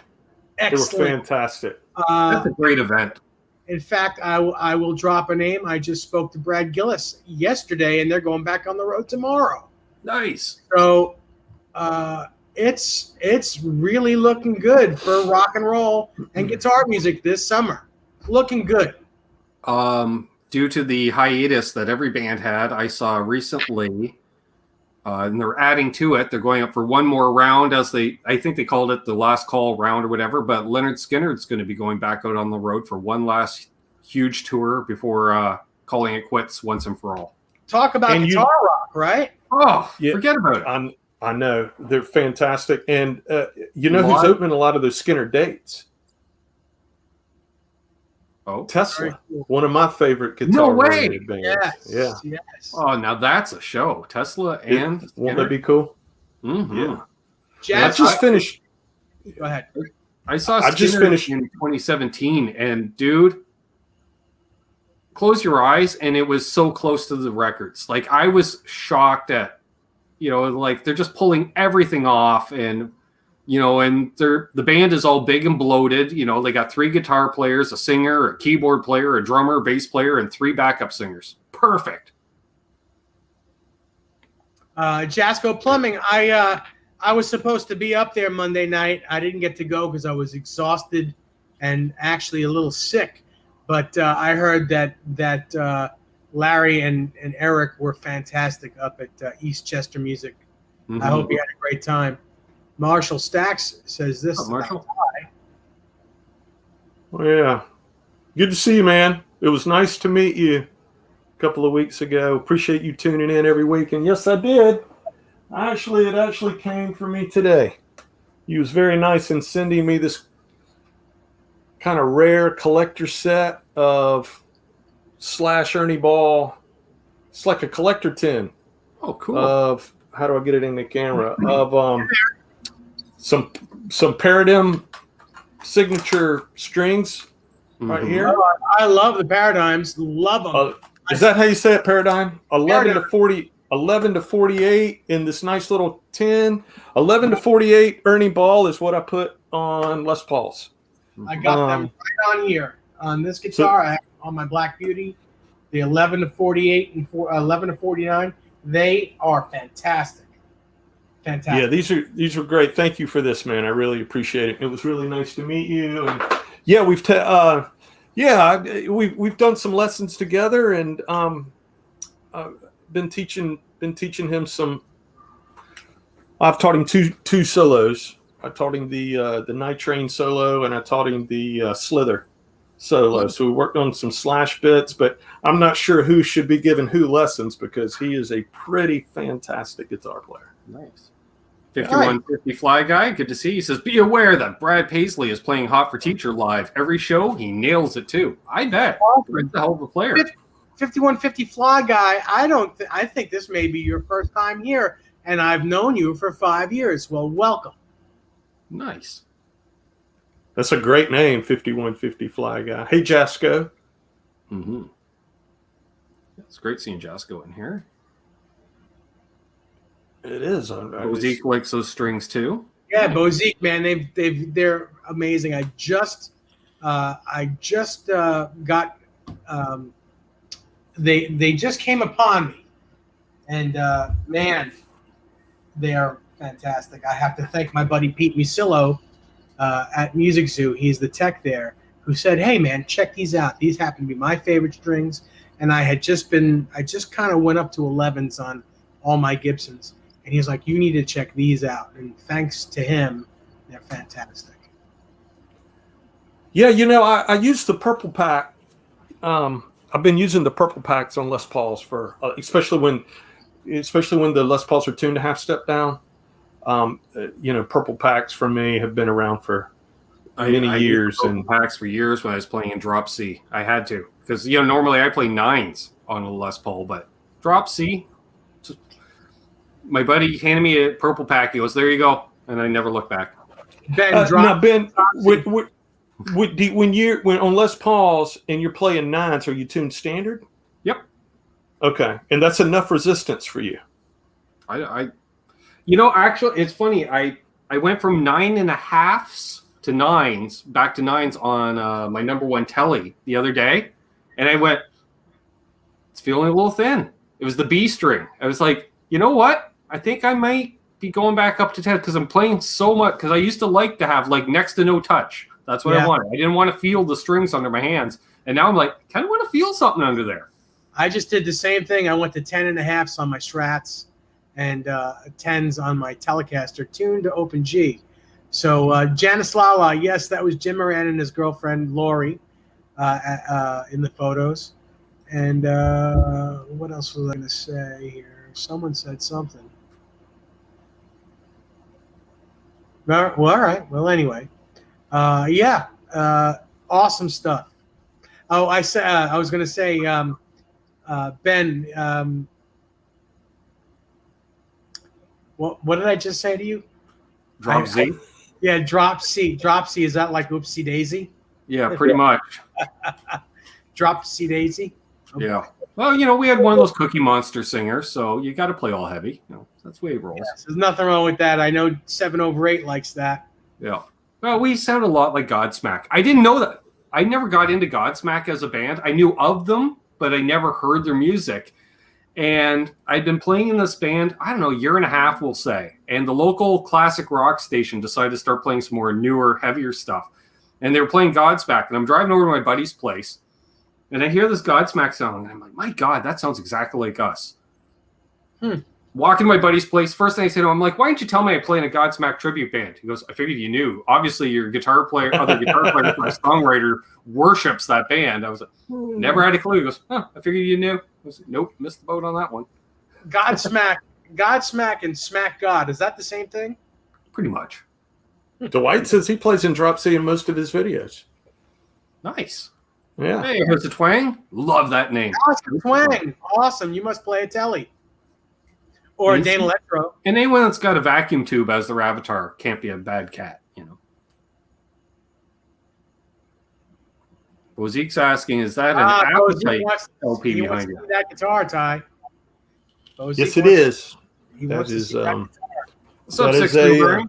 excellent. They were fantastic. That's a great event. In fact, I will drop a name. I just spoke to Brad Gillis yesterday, and they're going back on the road tomorrow. Nice. So it's really looking good for rock and roll and guitar music this summer. Looking good. Due to the hiatus that every band had, I saw recently, and they're adding to it. They're going up for one more round, I think they called it the last call round or whatever. But Leonard Skinner's going to be going back out on the road for one last huge tour before calling it quits once and for all. Talk about guitar rock, right? Oh, yeah, forget about it. I know. They're fantastic. And you know who's opening a lot of those Skinner dates? Oh, Tesla. Cool. One of my favorite guitar bands. Yes. Oh, now that's a show. Tesla and Skinner. Won't that be cool? Mm-hmm. Yeah. I just finished. Go ahead. I just finished in 2017, and dude, close your eyes, and it was so close to the records. Like, I was shocked at, like, they're just pulling everything off, and and the band is all big and bloated. They got 3 guitar players, a singer, a keyboard player, a drummer, a bass player, and 3 backup singers. Perfect. Jasco Plumbing. I was supposed to be up there Monday night. I didn't get to go because I was exhausted and actually a little sick. But I heard that Larry and Eric were fantastic up at East Chester Music. Mm-hmm. I hope you had a great time. Marshall Stacks says this. Oh, Marshall. Well, yeah. Good to see you, man. It was nice to meet you a couple of weeks ago. Appreciate you tuning in every week. And yes, I did. It actually came for me today. He was very nice in sending me this kind of rare collector set of Slash Ernie Ball. It's like a collector tin. Oh, cool. Of, how do I get it in the camera? Of some Paradigm signature strings right here. Oh, I love the Paradigms. Love them. Is that how you say it, Paradigm? 11 to 48 in this nice little tin. 11 to 48 Ernie Ball is what I put on Les Pauls. I got them right on here on this guitar. I have on my Black Beauty, the 11 to 48 and 11 to 49. They are fantastic. Fantastic. Yeah, these are great. Thank you for this, man. I really appreciate it. It was really nice to meet you. And yeah, we've done some lessons together, and been teaching him some. I've taught him two solos. I taught him the Night Train solo, and I taught him the Slither solo. So we worked on some Slash bits, but I'm not sure who should be giving who lessons because he is a pretty fantastic guitar player. Nice. 5150 Fly Guy, good to see. He says, be aware that Brad Paisley is playing Hot for Teacher live. Every show, he nails it too. I bet. Brad's a hell of a player. 5150 Fly Guy, I think this may be your first time here, and I've known you for 5 years. Well, welcome. Nice. That's a great name, 5150 Fly Guy. Hey, Jasco. Mm-hmm. It's great seeing Jasco in here. It is. Bozique likes those strings too. Yeah, Bozique, man, they're amazing. I just got they just came upon me, and man, they are fantastic. I have to thank my buddy Pete Musillo at Music Zoo. He's the tech there, who said, "Hey, man, check these out. These happen to be my favorite strings." And I just kind of went up to 11s on all my Gibsons. And he's like, you need to check these out. And thanks to him, they're fantastic. Yeah, I use the Purple Pack. I've been using the Purple Packs on Les Pauls for, especially when the Les Pauls are tuned to half step down. Purple Packs for me have been around for many years. And packs for years when I was playing in Drop C. I had to. Because, normally I play 9s on a Les Paul, but Drop C, my buddy handed me a Purple Pack. He goes, there you go. And I never looked back. Ben, when on Les Pauls and you're playing 9s, are you tuned standard? Yep. Okay. And that's enough resistance for you. Actually, it's funny. I went from 9.5s to 9s, back to 9s on my number 1 telly the other day. And I went, it's feeling a little thin. It was the B string. I was like, you know what? I think I might be going back up to 10 because I'm playing so much. Because I used to like to have next to no touch. That's what I wanted. I didn't want to feel the strings under my hands. And now I'm like, kind of want to feel something under there. I just did the same thing. I went to 10.5s on my Strats and 10s on my Telecaster, tuned to Open G. So Janice Lala, yes, that was Jim Moran and his girlfriend Lori in the photos. And what else was I going to say here? Someone said something. Well, all right. Well, anyway, awesome stuff. Oh, I was going to say, Ben. What did I just say to you? Drop Z. Yeah, Drop C. Drop C, is that like Oopsie Daisy? Yeah, pretty much. Drop C Daisy. Okay. Yeah. Well, we had one of those Cookie Monster singers, so you got to play all heavy. That's the way he rolls. Yes, there's nothing wrong with that. I know 7 over 8 likes that. Yeah. Well, we sound a lot like Godsmack. I didn't know that. I never got into Godsmack as a band. I knew of them, but I never heard their music. And I'd been playing in this band, I don't know, a year and a half, we'll say. And the local classic rock station decided to start playing some more newer, heavier stuff. And they were playing Godsmack. And I'm driving over to my buddy's place. And I hear this Godsmack song. And I'm like, my God, that sounds exactly like us. Walking to my buddy's place. First thing I say to him, I'm like, why didn't you tell me I play in a Godsmack tribute band? He goes, I figured you knew. Obviously, your guitar player, other guitar player, my songwriter worships that band. I was like, never had a clue. He goes, I figured you knew. I was like, nope, missed the boat on that one. Godsmack and Smack God. Is that the same thing? Pretty much. Dwight says he plays in Drop C in most of his videos. Nice. Yeah. Hey, here's the Twang. Love that name. Oscar Twang. Awesome. You must play a telly. Or a Dane Electro. And anyone that's got a vacuum tube as their avatar can't be a bad cat, you know. Bozique's asking, is that an appetite LP he behind wants to it? see that guitar, Ty. Bozique Yes, it wants- is. He That wants to is, see that guitar. What's up, that Six is a, Blueberry?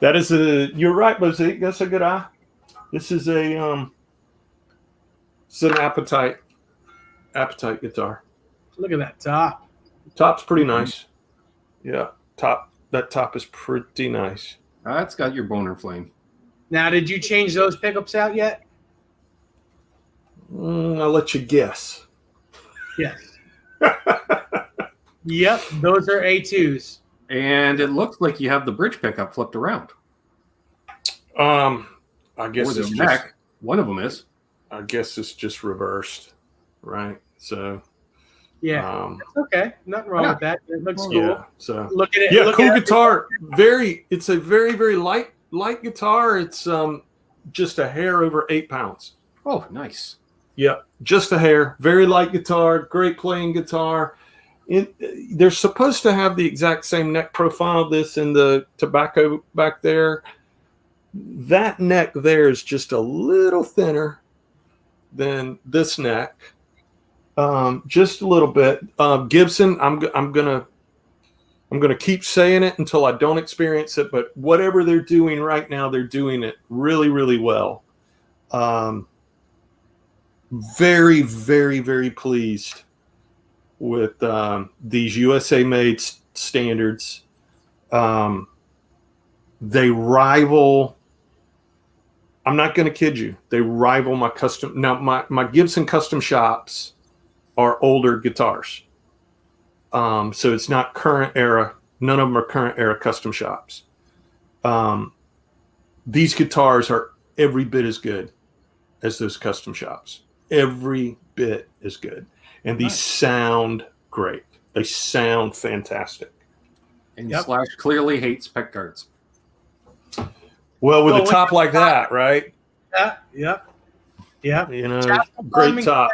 That is a. You're right, Bozique. That's a good eye. This is a. It's an appetite guitar. Look at that top. Top's pretty nice. Yeah, that top is pretty nice. That's got your boner flame. Now, did you change those pickups out yet? I'll let you guess. Yes. Yep, those are A2s. And it looks like you have the bridge pickup flipped around. I guess Or the it's neck. just. One of them is. I guess it's just reversed, right? So. Yeah, that's okay. Nothing wrong with that. It looks cool. Yeah. So. Look at it. Yeah, look cool at it. guitar. It's a very, very light guitar. It's just a hair over 8 pounds. Oh, nice. Yeah, just a hair. Very light guitar. Great playing guitar. They're supposed to have the exact same neck profile. This and the tobacco back there. That neck there is just a little thinner than this neck. Just a little bit. Gibson, I'm gonna keep saying it until I don't experience it. But whatever they're doing right now, they're doing it really, really well. Very, very, very pleased with these USA-made standards. They rival. I'm not going to kid you. They rival my custom. Now, my Gibson custom shops are older guitars. So it's not current era. None of them are current era custom shops. These guitars are every bit as good as those custom shops. Every bit as good. And these sound great. They sound fantastic. And Slash clearly hates pick guards. Well, with a top like that, right? Yeah. You know, great top.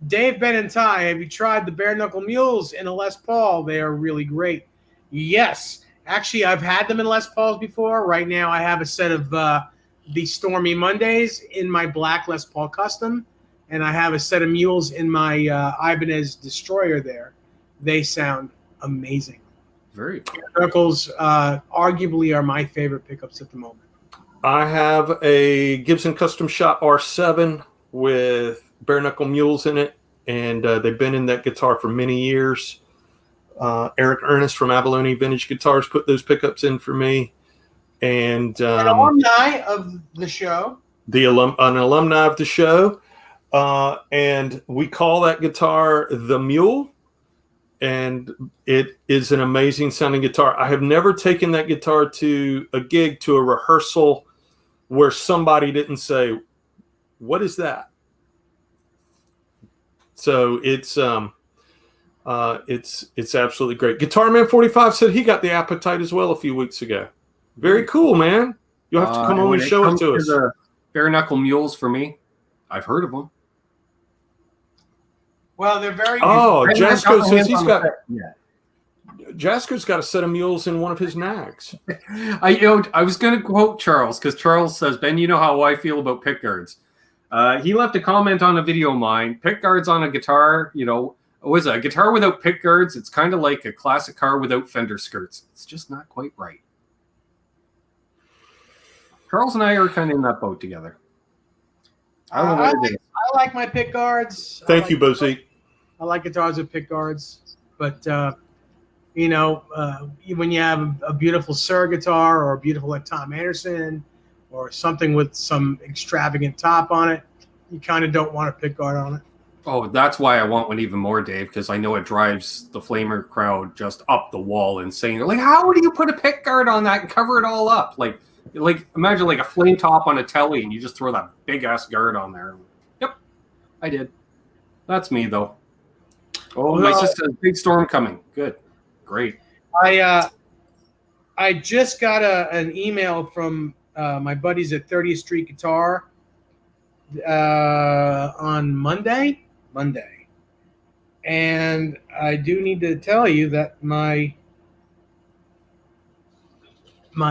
Dave, Ben, and Ty, have you tried the bare knuckle mules in a Les Paul? They are really great. Yes. Actually, I've had them in Les Pauls before. Right now, I have a set of the Stormy Mondays in my black Les Paul Custom, and I have a set of mules in my Ibanez Destroyer there. They sound amazing. Very cool. Bare knuckles arguably are my favorite pickups at the moment. I have a Gibson Custom Shop R7 with bare knuckle mules in it, and they've been in that guitar for many years. Eric Ernest from Abalone Vintage Guitars put those pickups in for me, and An alumni of the show. An alumni of the show, and we call that guitar the Mule, and it is an amazing sounding guitar. I have never taken that guitar to a gig, to a rehearsal, where somebody didn't say, "What is that?" So it's absolutely great. Guitar Man 45 said he got the appetite as well a few weeks ago. Very cool, man. You'll have to come on and show it to us. The bare knuckle mules for me, I've heard of them. Well, they're very good. Oh, Jasko says he's got. Yeah. Jasko's got a set of mules in one of his nags. I was going to quote Charles because Charles says, Ben, you know how I feel about pick guards. He left a comment on a video of mine. Pick guards on a guitar, was a guitar without pick guards. It's kind of like a classic car without fender skirts. It's just not quite right. Charles and I are kind of in that boat together. I don't know what it is. I like my pick guards. Thank you, Bozy. I like guitars with pick guards, but you know, when you have a beautiful Suhr guitar or a beautiful like Tom Anderson or something with some extravagant top on it, you kind of don't want a pick guard on it. Oh, that's why I want one even more, Dave, because I know it drives the Flamer crowd just up the wall insane. They're like, how do you put a pick guard on that and cover it all up? Like imagine like a flame top on a telly and you just throw that big ass guard on there. Yep, I did. That's me though. Oh, my sister says big storm coming. Good, great. I just got an email from my buddies at 30th Street Guitar on Monday, and I do need to tell you that my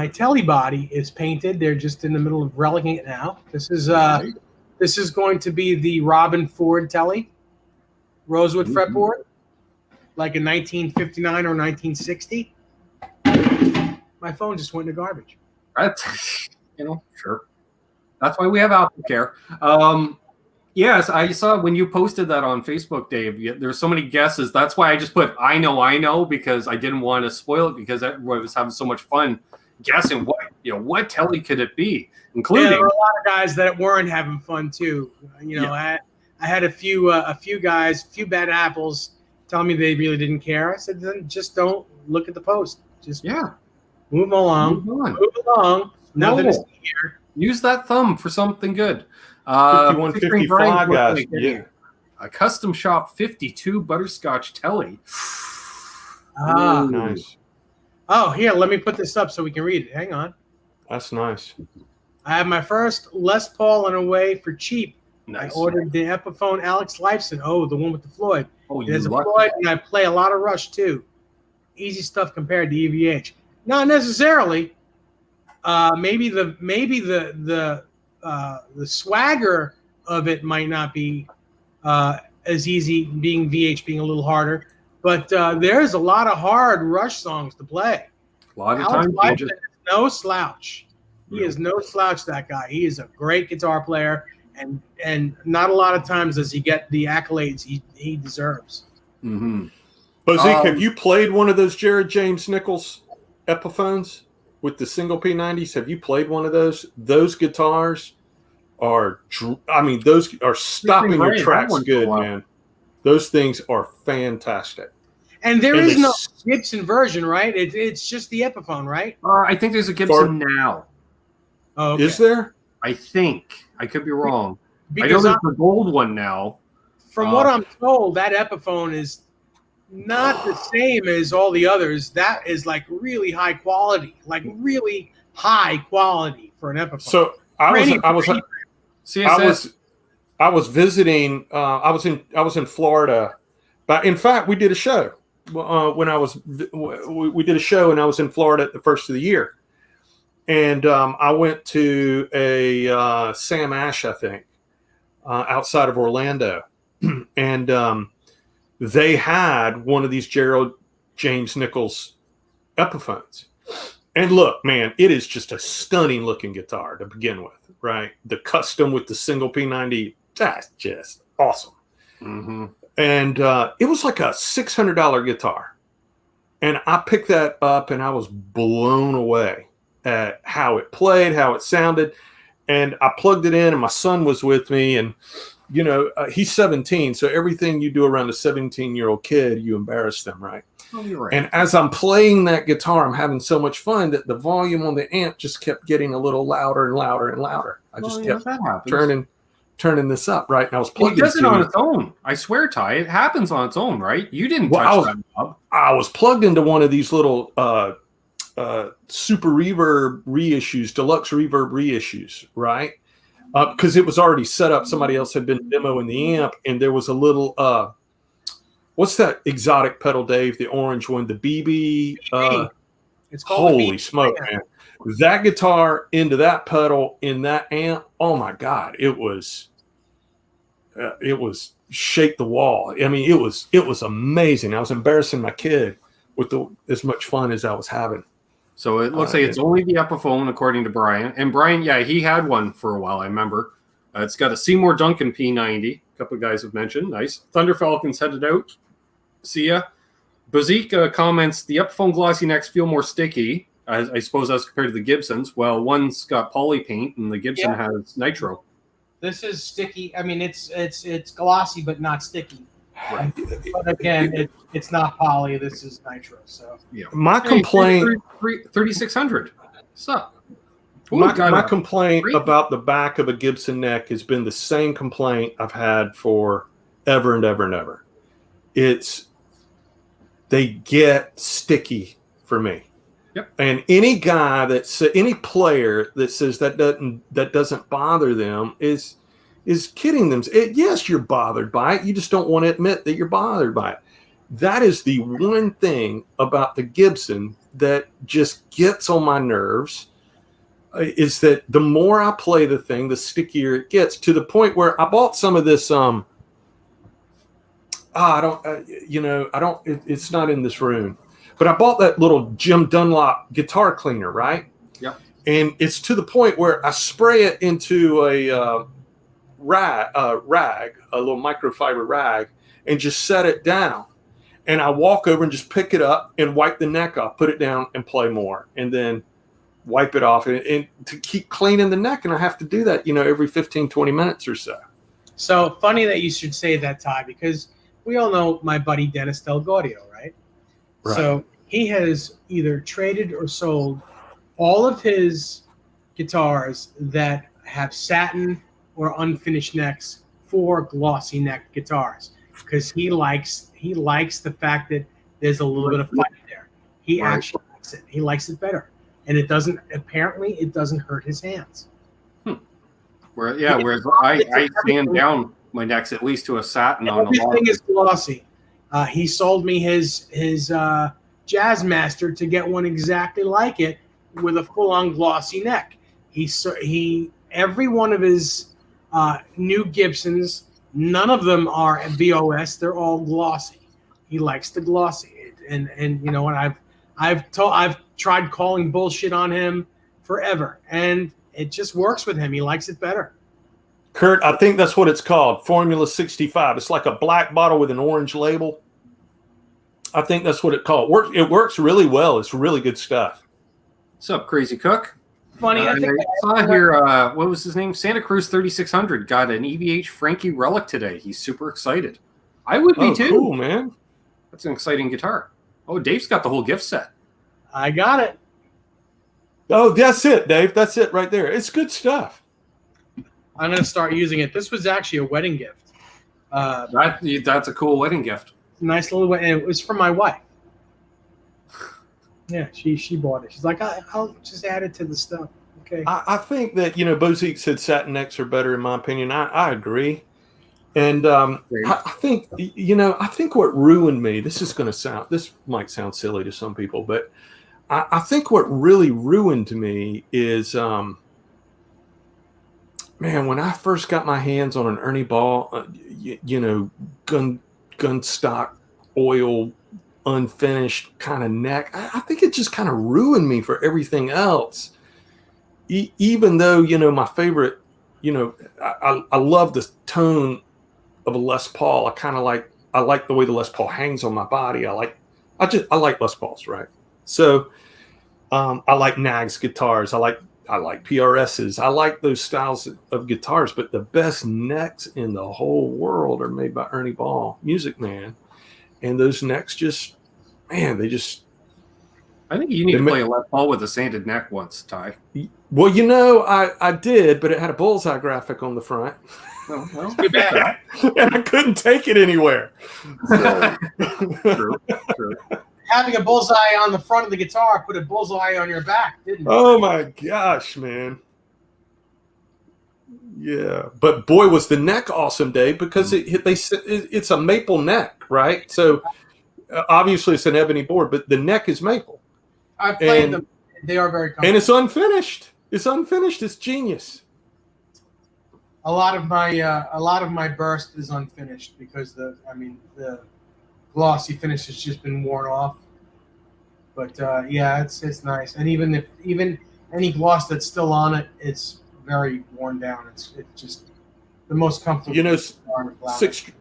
telly body is painted. They're just in the middle of relicing it now. This is going to be the Robin Ford telly, rosewood fretboard, like in 1959 or 1960. My phone just went in the garbage. That's sure. That's why we have Apple Care. Yes, I saw when you posted that on Facebook, Dave. There's so many guesses. That's why I just put I know, because I didn't want to spoil it because everybody was having so much fun guessing what telly could it be, including there were a lot of guys that weren't having fun too. I had a few guys, few bad apples, tell me they really didn't care. I said, then just don't look at the post. Just move along. Nothing to see here. Use that thumb for something good. 5155 guys. Yeah. A custom shop 52 butterscotch telly. Nice. Oh, here, let me put this up so we can read it. Hang on. That's nice. I have my first Les Paul on the way for cheap. Nice. I ordered the Epiphone Alex Lifeson. Oh, the one with the Floyd. Oh, there's a Floyd, and I play a lot of Rush too. Easy stuff compared to EVH. Not necessarily. Maybe the swagger of it might not be as easy, being VH being a little harder. But there's a lot of hard Rush songs to play. A lot of Alex times, Lifeson is no slouch. He is no slouch, that guy. He is a great guitar player, and not a lot of times does he get the accolades he deserves. Mm-hmm. Bozique, have you played one of those Jared James Nichols Epiphones with the single P90s? Have you played one of those? Those guitars are, those are stopping your tracks good, man. Those things are fantastic. And there is no Gibson version, right? It's just the Epiphone, right? I think there's a Gibson now. Oh, okay. Is there? I think. I could be wrong. Because I know there's the gold one now. From what I'm told, that Epiphone is not the same as all the others. That is like really high quality, for an Epiphone. So I was visiting. I was in Florida, but in fact, we did a show we did a show, and I was in Florida at the first of the year, and I went to a Sam Ash, I think, outside of Orlando, and they had one of these Gerald James Nichols Epiphones. And look, man, it is just a stunning looking guitar to begin with, right? The custom with the single P90, that's just awesome. Mm-hmm. And it was like a $600 guitar. And I picked that up and I was blown away at how it played, how it sounded. And I plugged it in and my son was with me, and he's 17, so everything you do around a 17-year-old kid, you embarrass them, right? Oh, you're right. And as I'm playing that guitar, I'm having so much fun that the volume on the amp just kept getting a little louder and louder and louder. I just kept turning this up, right? And I was plugging it. It does it on its own. I swear, Ty, it happens on its own, right? You didn't touch that knob. I was plugged into one of these little super reverb reissues, deluxe reverb reissues, right? Because it was already set up. Somebody else had been demoing the amp, and there was a little what's that exotic pedal, Dave? The orange one, the BB. It's called holy smoke, man! That guitar into that pedal in that amp. Oh my God, it was it was shake the wall. I mean, it was amazing. I was embarrassing my kid with as much fun as I was having. So it looks like it's only the Epiphone, according to Brian. And Brian, yeah, he had one for a while, I remember. It's got a Seymour Duncan P90. A couple of guys have mentioned. Nice. Thunder Falcons headed out. See ya. Bazika comments, the Epiphone glossy necks feel more sticky, I suppose, as compared to the Gibsons. Well, one's got poly paint and the Gibson has nitro. This is sticky. I mean, it's glossy, but not sticky. Right. But again, it's not poly. This is nitro. So Yeah. My complaint, 3600. What's up? my complaint about the back of a Gibson neck has been the same complaint I've had for ever and ever and ever. They get sticky for me. Yep. And any player that says that doesn't bother them is kidding them. Yes, you're bothered by it. You just don't want to admit that you're bothered by it. That is the one thing about the Gibson that just gets on my nerves, is that the more I play the thing, the stickier it gets, to the point where I bought some of this. It's not in this room, but I bought that little Jim Dunlop guitar cleaner, right? Yep. And it's to the point where I spray it into a rag, a little microfiber rag, and just set it down. And I walk over and just pick it up and wipe the neck off, put it down and play more, and then wipe it off and to keep cleaning the neck. And I have to do that, every 15, 20 minutes or so. So funny that you should say that, Ty, because we all know my buddy Dennis Del Gaudio, right? So he has either traded or sold all of his guitars that have satin or unfinished necks for glossy neck guitars, because he likes the fact that there's a little bit of fight there. He actually likes it. He likes it better, and it doesn't hurt his hands. Whereas I sand down my necks at least to a satin on a lot. Everything is glossy. He sold me his Jazzmaster to get one exactly like it with a full-on glossy neck. Every one of his new Gibsons, none of them are VOS. They're all glossy. He likes the glossy, and you know what? I've tried calling bullshit on him forever, and it just works with him. He likes it better. Kurt, I think that's what it's called, Formula 65. It's like a black bottle with an orange label. I think that's what it's called. It works really well. It's really good stuff. What's up, Crazy Cook? Funny, I think I saw here, what was his name? Santa Cruz 3600 got an EVH Frankie Relic today. He's super excited. I would be too. Cool, man. That's an exciting guitar. Oh, Dave's got the whole gift set. I got it. Oh, that's it, Dave. That's it right there. It's good stuff. I'm going to start using it. This was actually a wedding gift. That's a cool wedding gift. Nice little wedding. It was from my wife. Yeah, she bought it. She's like, I'll just add it to the stuff. Okay. I think that, Bozique said satin necks are better, in my opinion. I agree. And I think, I think what ruined me, this might sound silly to some people, but I think what really ruined me is, man, when I first got my hands on an Ernie Ball, gun stock, oil, unfinished kind of neck, I think it just kind of ruined me for everything else. Even though, my favorite, I love the tone of a Les Paul. I like the way the Les Paul hangs on my body. I like Les Pauls, right? So I like Nags guitars. I like PRSs. I like those styles of guitars, but the best necks in the whole world are made by Ernie Ball, Music Man. And those necks I think you need to play a Les Paul with a sanded neck once, Ty. Well, I did, but it had a bullseye graphic on the front. Oh, well, Too bad. And I couldn't take it anywhere. So. True. Having a bullseye on the front of the guitar put a bullseye on your back, didn't it? Oh my gosh, man. Yeah, but boy, was the neck awesome, Dave, because it's a maple neck, right? So obviously it's an ebony board, but the neck is maple. I've played them. They are very comfortable. And it's unfinished. It's genius. a lot of my burst is unfinished because the glossy finish has just been worn off. But yeah, it's nice, and even any gloss that's still on it, it's very worn down. It's just the most comfortable. You know, guitar on the planet.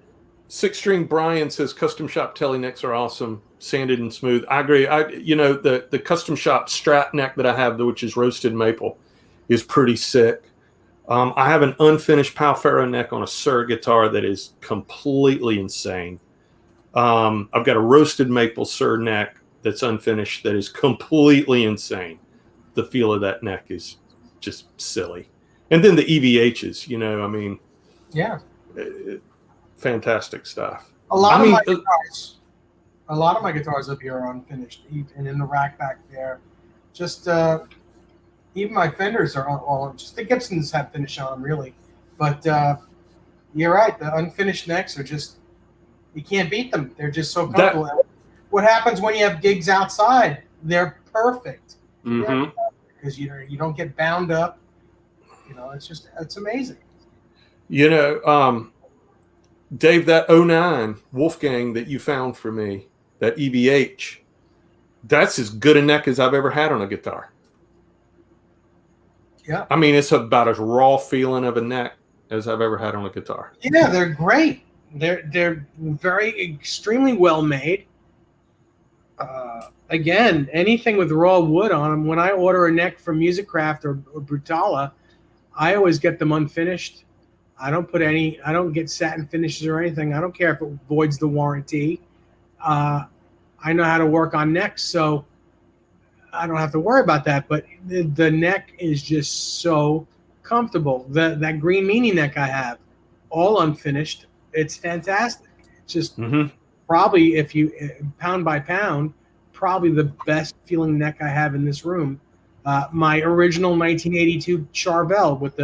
six string Brian says custom shop telly necks are awesome, sanded and smooth. I agree. The custom shop Strat neck that I have, which is roasted maple, is pretty sick. I have an unfinished Pal Faro neck on a Suhr guitar that is completely insane. I've got a roasted maple Suhr neck that's unfinished that is completely insane. The feel of that neck is just silly. And then the EVHs, Yeah, fantastic stuff. a lot of my guitars up here are unfinished, and in the rack back there, just even my Fenders are all just the Gibsons have finish on them really, but you're right, the unfinished necks are just you can't beat them. They're just so comfortable. What happens when you have gigs outside? They're perfect because you don't get bound up. It's amazing. Dave, that 09 Wolfgang that you found for me, that EVH, that's as good a neck as I've ever had on a guitar. Yeah. I mean, it's about as raw feeling of a neck as I've ever had on a guitar. Yeah, they're great. They're very extremely well made. Again, anything with raw wood on them. When I order a neck from Musicraft or Brutala, I always get them unfinished. I don't get satin finishes or anything. I don't care if it voids the warranty. I know how to work on necks, so I don't have to worry about that. But the neck is just so comfortable. That Green Meanie neck I have, all unfinished. It's fantastic. It's just probably, if you pound by pound, probably the best feeling neck I have in this room. My original 1982 Charvel with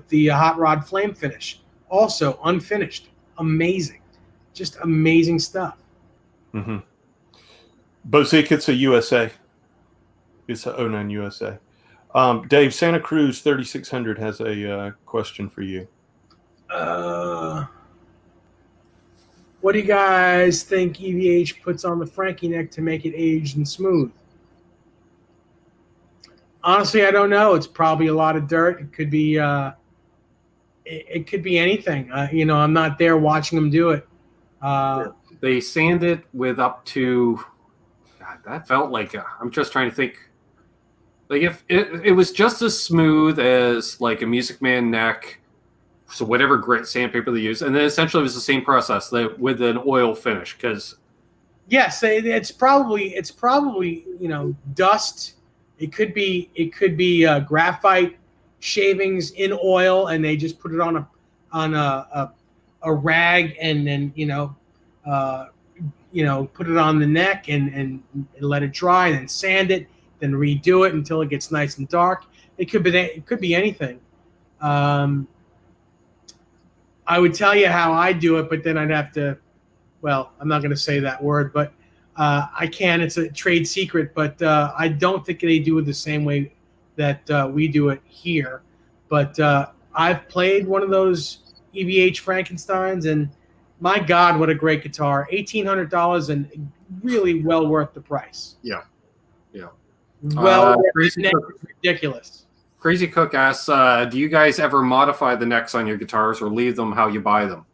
the hot rod flame finish, also unfinished, amazing, just amazing stuff. Bozic, it's a USA. It's a 09 USA. Dave, Santa Cruz 3600 has a question for you. What do you guys think EVH puts on the Frankie neck to make it aged and smooth? Honestly, I don't know. It's probably a lot of dirt. It could be it could be anything. I'm not there watching them do it. They sand it with up to. God, that felt like I'm just trying to think. Like if it was just as smooth as like a Music Man neck, so whatever grit sandpaper they use, and then essentially it was the same process with an oil finish. Because yes, it's probably dust. It could be graphite shavings in oil, and they just put it on a rag, and then put it on the neck and let it dry, and then sand it, then redo it until it gets nice and dark. It could be anything. I would tell you how I do it, but then I'd have to. Well, I'm not going to say that word, but I can. It's a trade secret, but I don't think they do it the same way that we do it here. But I've played one of those EVH Frankensteins, and my God, what a great guitar! $1,800 and really well worth the price. Yeah. Well, ridiculous. Crazy Cook asks, do you guys ever modify the necks on your guitars or leave them how you buy them?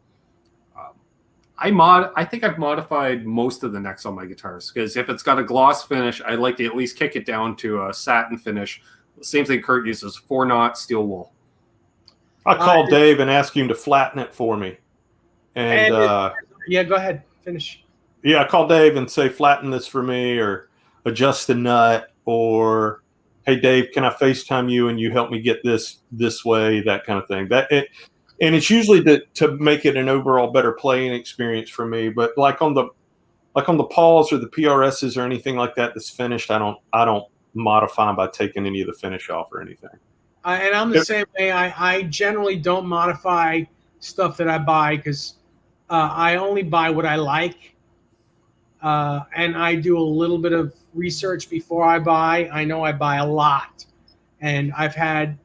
I think I've modified most of the necks on my guitars, because if it's got a gloss finish, I like to at least kick it down to a satin finish. Same thing Kurt uses, 4-knot steel wool. I called Dave and asked him to flatten it for me. And yeah, go ahead, finish. Yeah, I called Dave and say, flatten this for me, or adjust the nut, or hey, Dave, can I FaceTime you and you help me get this way, that kind of thing. And it's usually to make it an overall better playing experience for me. But like on the Pauls or the PRSs or anything like that that's finished, I don't modify by taking any of the finish off or anything. And I'm the same way. I generally don't modify stuff that I buy, because I only buy what I like. And I do a little bit of research before I buy. I know I buy a lot. And I've had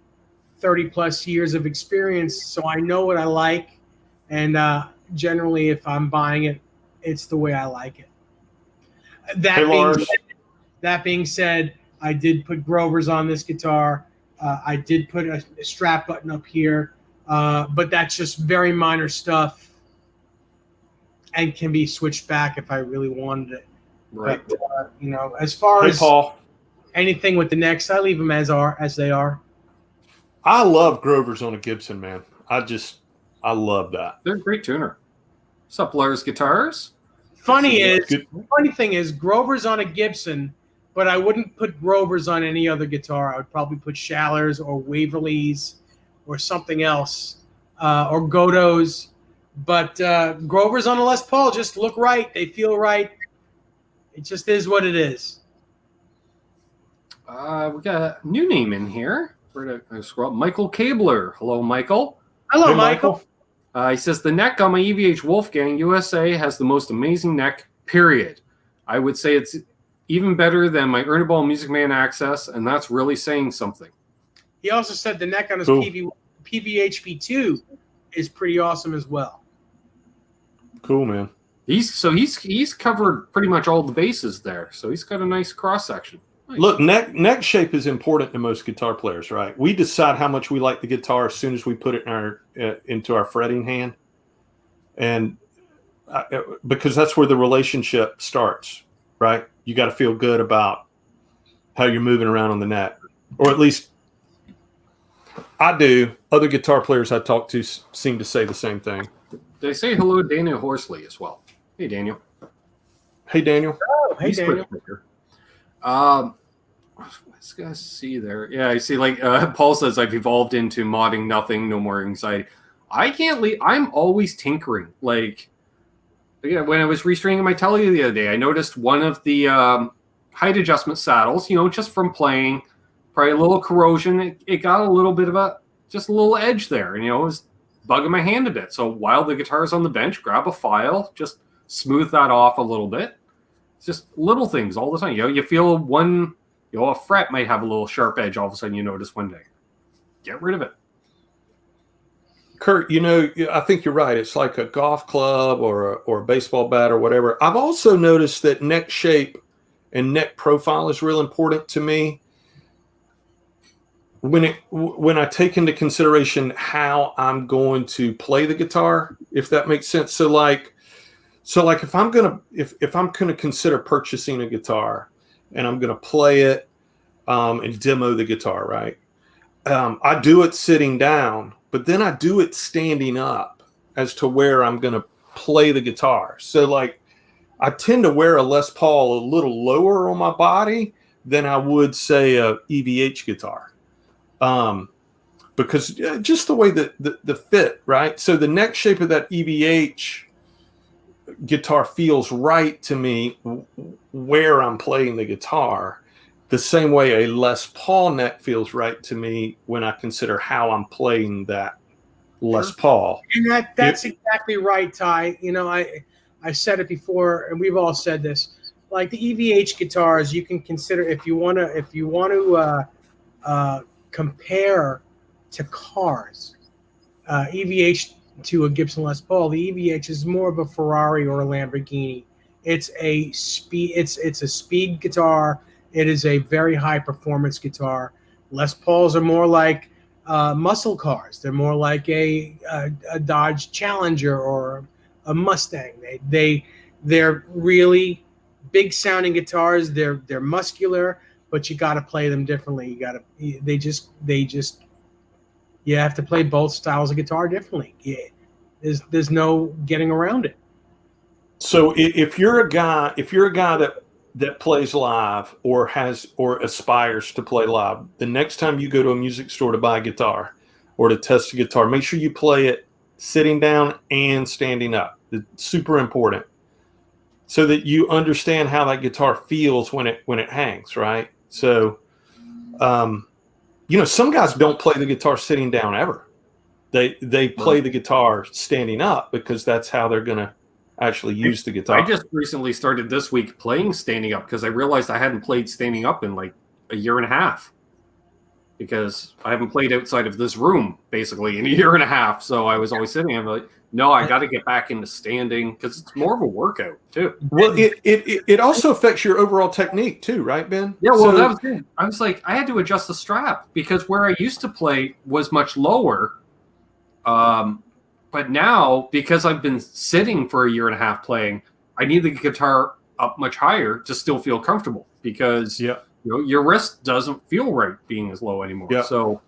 30 plus years of experience, so I know what I like, and generally, if I'm buying it, it's the way I like it. Hey, Lars. That being said, I did put Grovers on this guitar. I did put a strap button up here, but that's just very minor stuff and can be switched back if I really wanted it. Right. But, as far Hey, as Paul. anything with the necks, I leave them as they are. I love Grovers on a Gibson, man. I love that. They're a great tuner. What's up, Lars Guitars? Funny Good. thing is, Grover's on a Gibson, but I wouldn't put Grover's on any other guitar. I would probably put Shallers or Waverleys or something else, or Godot's. But Grover's on a Les Paul just look right. They feel right. It just is what it is. We got a new name in here. Where did I scroll up? Michael Cabler. Hello, Michael. Hello, Hey, Michael. He says, the neck on my EVH Wolfgang USA has the most amazing neck, period. I would say it's even better than my Ernie Music Man Access, and that's really saying something. He also said the neck on his Cool. PVHP2 is pretty awesome as well. Cool, man. He's covered pretty much all the bases there, so he's got a nice cross section. Nice. Look, neck shape is important to most guitar players, right? We decide how much we like the guitar as soon as we put it into our fretting hand, and because that's where the relationship starts, right? You got to feel good about how you're moving around on the neck, or at least I do. Other guitar players I talk to seem to say the same thing. They say hello to Daniel Horsley as well. Hey, Daniel. Hey, Daniel. Oh, hey, He's Daniel. pretty quicker. Let's go see there. Yeah, I see. Like Paul says, I've evolved into modding nothing, no more anxiety. I can't leave. I'm always tinkering. Like, when I was restringing my Tele the other day, I noticed one of the height adjustment saddles. Just from playing, probably a little corrosion. It got a little bit of just a little edge there, and it was bugging my hand a bit. So while the guitar's on the bench, grab a file, just smooth that off a little bit. It's just little things all the time. You feel one. A fret might have a little sharp edge all of a sudden you notice one day. Get rid of it. Kurt, I think you're right. It's like a golf club or a baseball bat or whatever. I've also noticed that neck shape and neck profile is real important to me when I take into consideration how I'm going to play the guitar, if that makes sense. So like if I'm gonna consider purchasing a guitar and I'm going to play it and demo the guitar, right? I do it sitting down, but then I do it standing up as to where I'm going to play the guitar. So like I tend to wear a Les Paul a little lower on my body than I would, say, a EVH guitar. Because just the way that the fit, right? So the neck shape of that EVH guitar feels right to me where I'm playing the guitar, the same way a Les Paul neck feels right to me when I consider how I'm playing that Les Paul. And that's exactly right, Ty. I said it before, and we've all said this. Like the EVH guitars, you can consider if you want to compare to cars, EVH to a Gibson Les Paul. The EVH is more of a Ferrari or a Lamborghini. It's a speed guitar. It is a very high performance guitar. Les Pauls are more like muscle cars. They're more like a Dodge Challenger or a Mustang. They're really big sounding guitars. They're muscular, but you got to play them differently. You have to play both styles of guitar differently. Yeah. There's no getting around it. So if you're a guy that plays live or aspires to play live, the next time you go to a music store to buy a guitar or to test a guitar, make sure you play it sitting down and standing up. It's super important so that you understand how that guitar feels when it hangs, right? So some guys don't play the guitar sitting down ever. They play the guitar standing up because that's how they're going to actually use the guitar. I just recently started this week playing standing up because I realized I hadn't played standing up in like a year and a half. because I haven't played outside of this room basically in a year and a half. So I was always sitting. I'm like, no, I got to get back into standing because it's more of a workout too. Well, it also affects your overall technique too, right, Ben? Yeah, well, So- that was it. I was like, I had to adjust the strap because where I used to play was much lower. But now, because I've been sitting for a year and a half playing, I need the guitar up much higher to still feel comfortable because Yeah. your wrist doesn't feel right being as low anymore. Yeah. So,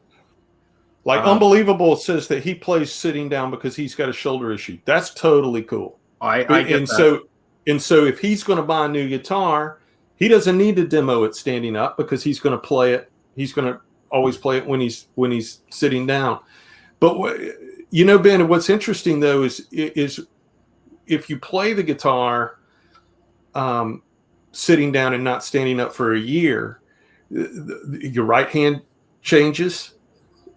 Like Unbelievable says that he plays sitting down because he's got a shoulder issue. That's totally cool. I get and that. so if he's going to buy a new guitar, he doesn't need to demo it standing up because he's going to play it. He's going to always play it when he's sitting down. But Ben, what's interesting though is if you play the guitar sitting down and not standing up for a year, your right hand changes.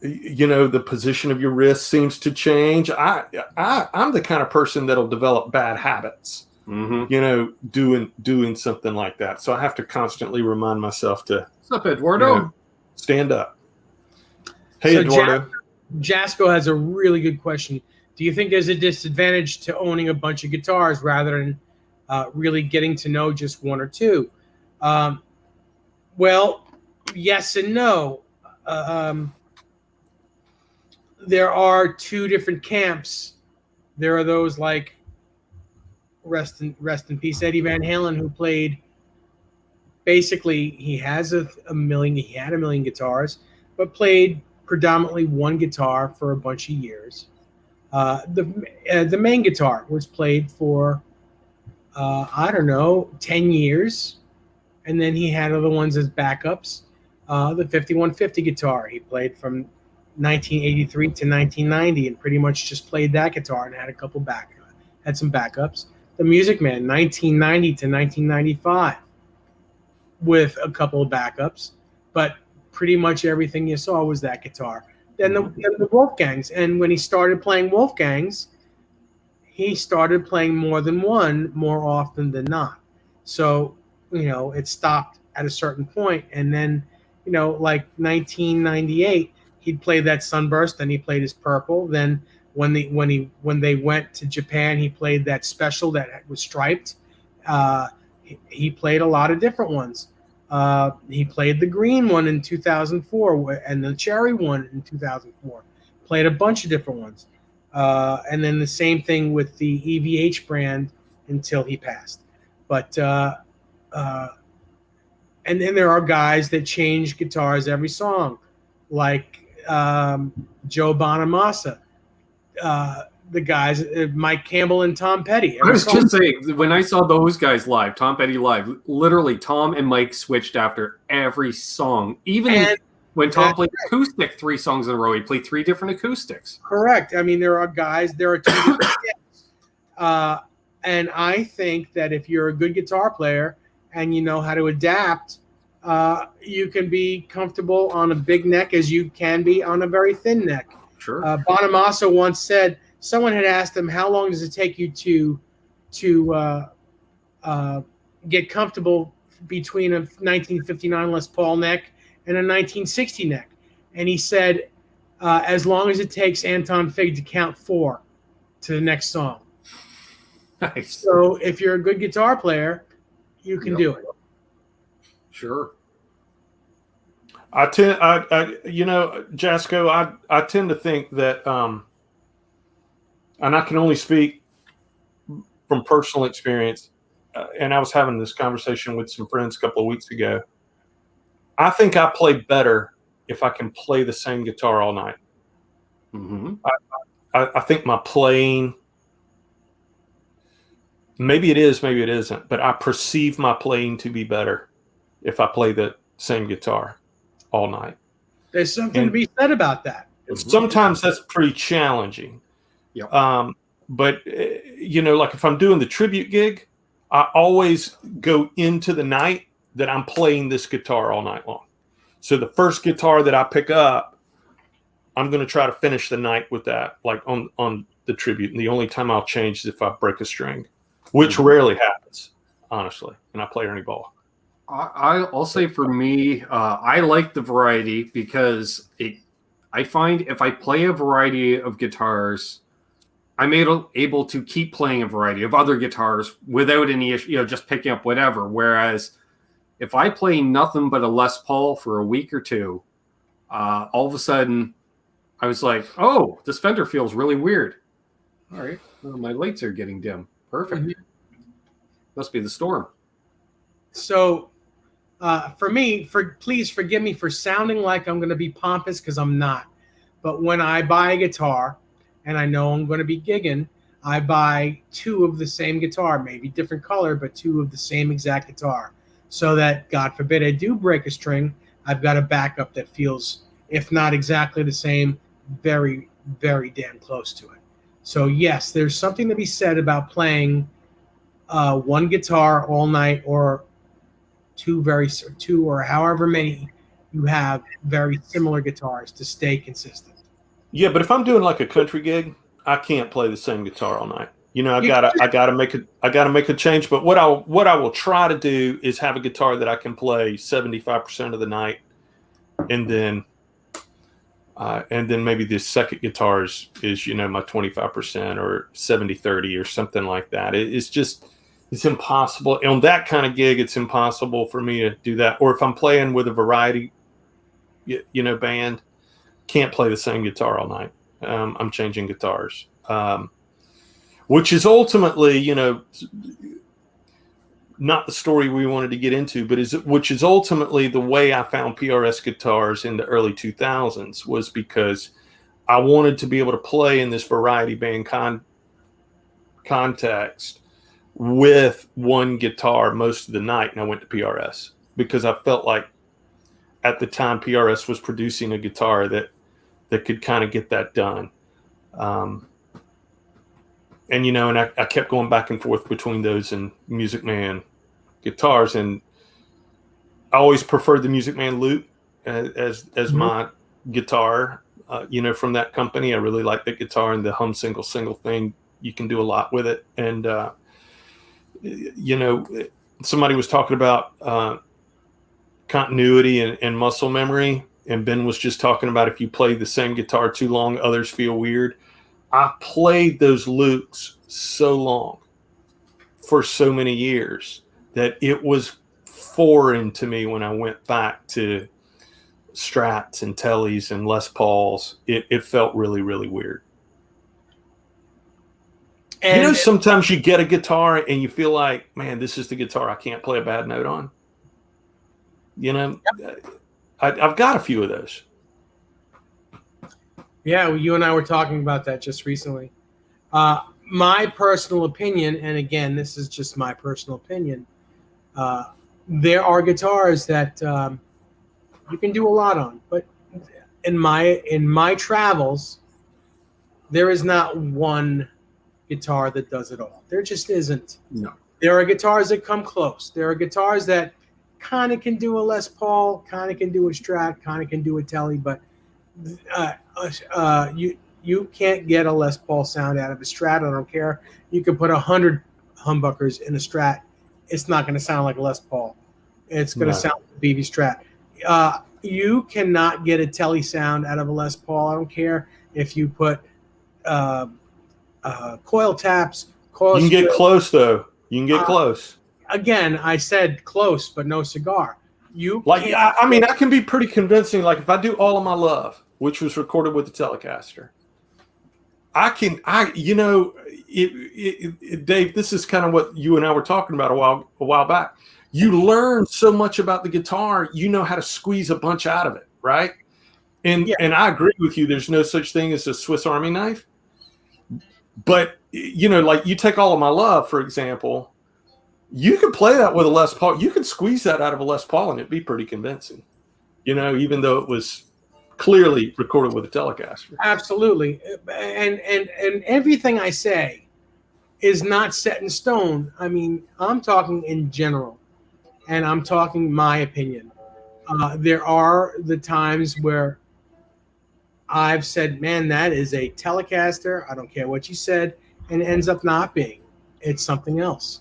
The position of your wrist seems to change. I'm the kind of person that'll develop bad habits, doing something like that. So I have to constantly remind myself to What's up, Eduardo? stand up. Hey, So Eduardo. Jasco has a really good question. Do you think there's a disadvantage to owning a bunch of guitars rather than really getting to know just one or two? Well, yes and no. There are two different camps. There are those like rest in peace Eddie Van Halen, who played basically he had a million guitars, but played predominantly one guitar for a bunch of years. The main guitar was played for 10 years, and then he had other ones as backups. The 5150 guitar he played from 1983 to 1990, and pretty much just played that guitar and had some backups. The Music Man 1990 to 1995 with a couple of backups, but pretty much everything you saw was that guitar. Then the Wolfgangs, and when he started playing Wolfgangs, he started playing more than one more often than not. So, it stopped at a certain point, and then, like 1998, he'd play that Sunburst, then he played his Purple. Then when they went to Japan, he played that Special that was striped. He played a lot of different ones. He played the green one in 2004 and the cherry one in 2004. Played a bunch of different ones. And then the same thing with the EVH brand until he passed. But and then there are guys that change guitars every song, like Joe Bonamassa, the guys, Mike Campbell and Tom Petty. I was just saying, when I saw those guys live, Tom Petty live, literally Tom and Mike switched after every song. Even when Tom played acoustic 3 songs in a row, he played 3 different acoustics. Correct. I mean, there are two different guys. And I think that if you're a good guitar player and you know how to adapt, you can be comfortable on a big neck as you can be on a very thin neck. Sure. Bonamassa once said, someone had asked him, how long does it take you to get comfortable between a 1959 Les Paul neck and a 1960 neck? And he said, as long as it takes Anton Fig to count 4 to the next song. Nice. So if you're a good guitar player, you can do it. Sure. Jasco, I tend to think that, and I can only speak from personal experience, and I was having this conversation with some friends a couple of weeks ago. I think I play better if I can play the same guitar all night. Mm-hmm. I think my playing, maybe it is, maybe it isn't, but I perceive my playing to be better if I play the same guitar all night. There's something to be said about that. Sometimes that's pretty challenging. Yep. But like if I'm doing the tribute gig, I always go into the night that I'm playing this guitar all night long. So the first guitar that I pick up, I'm going to try to finish the night with that, like on the tribute. And the only time I'll change is if I break a string, which rarely happens, honestly. And I play Ernie Ball. I'll say for me, I like the variety because I find if I play a variety of guitars, I'm able to keep playing a variety of other guitars without any issue, just picking up whatever. Whereas if I play nothing but a Les Paul for a week or two, all of a sudden I was like, oh, this Fender feels really weird. All right, well, my lights are getting dim. Perfect. Mhm. Must be the storm. So, for me, please forgive me for sounding like I'm going to be pompous because I'm not. But when I buy a guitar, and I know I'm going to be gigging, I buy two of the same guitar, maybe different color, but two of the same exact guitar, so that God forbid I do break a string, I've got a backup that feels, if not exactly the same, very, very damn close to it. So yes, there's something to be said about playing one guitar all night, or two or however many you have very similar guitars to stay consistent. Yeah, but if I'm doing like a country gig, I can't play the same guitar all night. I gotta make a change. But what I will try to do is have a guitar that I can play 75% of the night, and then maybe the second guitar is my 25% or 70-30 or something like that. It's impossible on that kind of gig. It's impossible for me to do that. Or if I'm playing with a variety, band, can't play the same guitar all night. I'm changing guitars, which is ultimately, not the story we wanted to get into, but which is ultimately the way I found PRS guitars in the early 2000s, was because I wanted to be able to play in this variety band context with one guitar most of the night, and I went to PRS because I felt like at the time PRS was producing a guitar that could kind of get that done. And I kept going back and forth between those and Music Man guitars, and I always preferred the Music Man Loop as my guitar, from that company. I really like the guitar, and the hum single thing. You can do a lot with it. And, somebody was talking about continuity and muscle memory, and Ben was just talking about if you play the same guitar too long, others feel weird. I played those loops so long for so many years that it was foreign to me when I went back to Strats and Tellys and Les Pauls. It felt really, really weird. And sometimes you get a guitar and you feel like, man, this is the guitar I can't play a bad note on. I've got a few of those. Yeah, you and I were talking about that just recently. My personal opinion, and again, this is just my personal opinion, there are guitars that you can do a lot on, but in my travels, there is not one guitar that does it all. There just isn't. No. There are guitars that come close. There are guitars that kind of can do a Les Paul, kind of can do a Strat, kind of can do a Telly, but you can't get a Les Paul sound out of a Strat. I don't care. You can put 100 humbuckers in a Strat. It's not going to sound like a Les Paul. It's going to sound like a BB Strat. You cannot get a Telly sound out of a Les Paul. I don't care if you put coil taps. You can get close, though. You can get close. Again, I said close, but no cigar. I can be pretty convincing. Like if I do All of My Love, which was recorded with the Telecaster, Dave, this is kind of what you and I were talking about a while back. You learn so much about the guitar, you know how to squeeze a bunch out of it, right? And I agree with you. There's no such thing as a Swiss Army knife. But like you take All of My Love, for example. You could play that with a Les Paul. You could squeeze that out of a Les Paul and it'd be pretty convincing, even though it was clearly recorded with a Telecaster. Absolutely. And everything I say is not set in stone. I mean, I'm talking in general, and I'm talking my opinion. There are the times where I've said, man, that is a Telecaster. I don't care what you said. And it ends up not being. It's something else.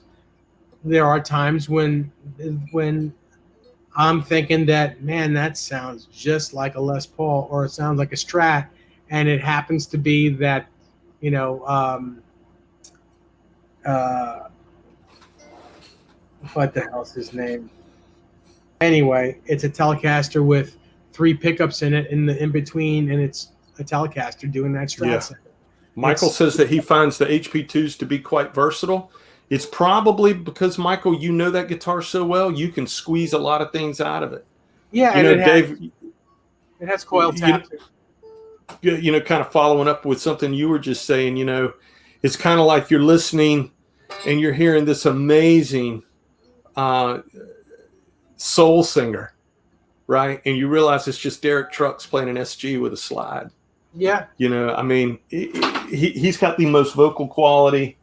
There are times when I'm thinking that, man, that sounds just like a Les Paul, or it sounds like a Strat, and it happens to be that, you know, what the hell's his name? Anyway, it's a Telecaster with 3 pickups in it in between, and it's a Telecaster doing that Strat Yeah. sound. Michael says that he finds the HP2s to be quite versatile. It's probably because, Michael, you know that guitar so well, you can squeeze a lot of things out of it. Yeah, You and know, Dave, it has coil tap. you know, kind of following up with something you were just saying, you know, it's kind of like you're listening and you're hearing this amazing soul singer, right? And you realize it's just Derek Trucks playing an SG with a slide. Yeah. You know, I mean, he's got the most vocal quality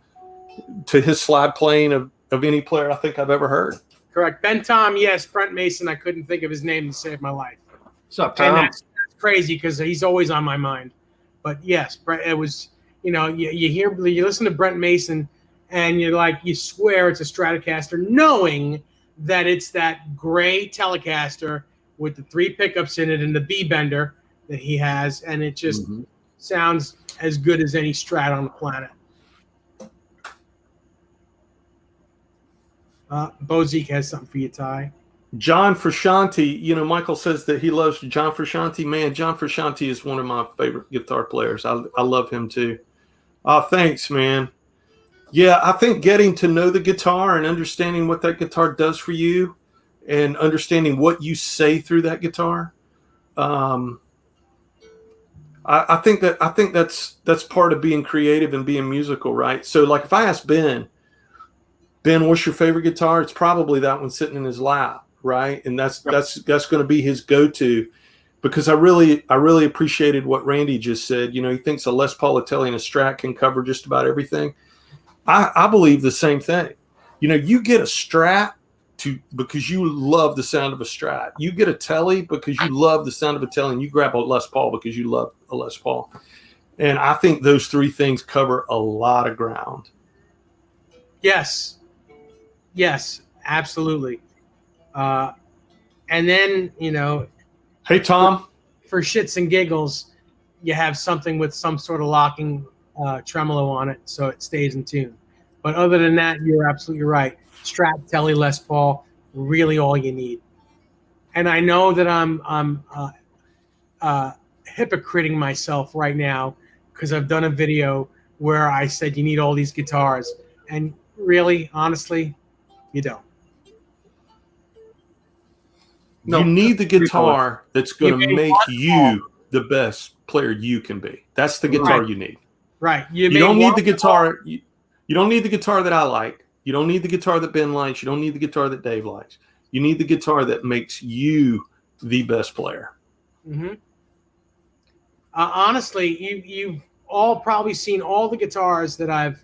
to his slide playing of any player I think I've ever heard. Correct. Ben Tom, yes. Brent Mason, I couldn't think of his name to save my life. What's up, And Tom? that's crazy because he's always on my mind. But yes, it was, you know, you listen to Brent Mason and you're like, you swear it's a Stratocaster, knowing that it's that gray Telecaster with the 3 pickups in it and the B bender that he has, and it just sounds as good as any Strat on the planet. Bozique has something for you, Ty. John Frusciante, you know, Michael says that he loves John Frusciante. Man, John Frusciante is one of my favorite guitar players. I love him too. Thanks, man. Yeah, I think getting to know the guitar and understanding what that guitar does for you and understanding what you say through that guitar, I think that's part of being creative and being musical, right? So, like, if I ask Ben, what's your favorite guitar? It's probably that one sitting in his lap, right? And that's going to be his go-to, because I really appreciated what Randy just said. You know, he thinks a Les Paul Italian Strat can cover just about everything. I believe the same thing. You know, you get a Strat because you love the sound of a Strat. You get a Tele because you love the sound of a Tele, and you grab a Les Paul because you love a Les Paul. And I think those 3 things cover a lot of ground. Yes, absolutely. And then, you know, Hey, Tom. For shits and giggles, you have something with some sort of locking tremolo on it, so it stays in tune. But other than that, you're absolutely right. Strat, Tele, Les Paul, really all you need. And I know that I'm hypocriting myself right now because I've done a video where I said you need all these guitars, and really, honestly, you don't. No, you need the guitar that's going to make you the best player you can be. That's the guitar you need. Right. You don't need the guitar. You don't need the guitar that I like. You don't need the guitar that Ben likes. You don't need the guitar that Dave likes. You need the guitar that makes you the best player. Mm-hmm. Honestly, you've all probably seen all the guitars that I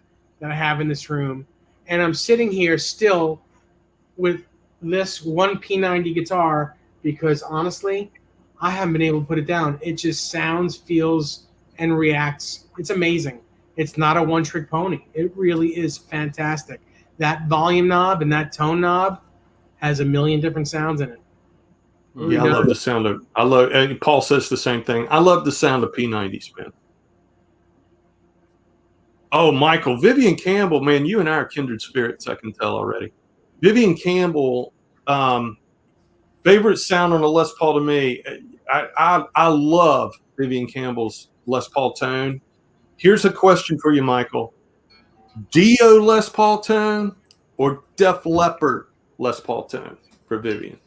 have in this room, and I'm sitting here still with this one P90 guitar because honestly, I haven't been able to put it down. It just sounds, feels, and reacts. It's amazing. It's not a one-trick pony. It really is fantastic. That volume knob and that tone knob has a million different sounds in it. Yeah, I love the sound of. Paul says the same thing. I love the sound of P90s, man. Oh, Michael, Vivian Campbell, man, you and I are kindred spirits. I can tell already. Vivian Campbell, favorite sound on a Les Paul to me. I love Vivian Campbell's Les Paul tone. Here's a question for you, Michael: Dio Les Paul tone or Def Leppard Les Paul tone for Vivian?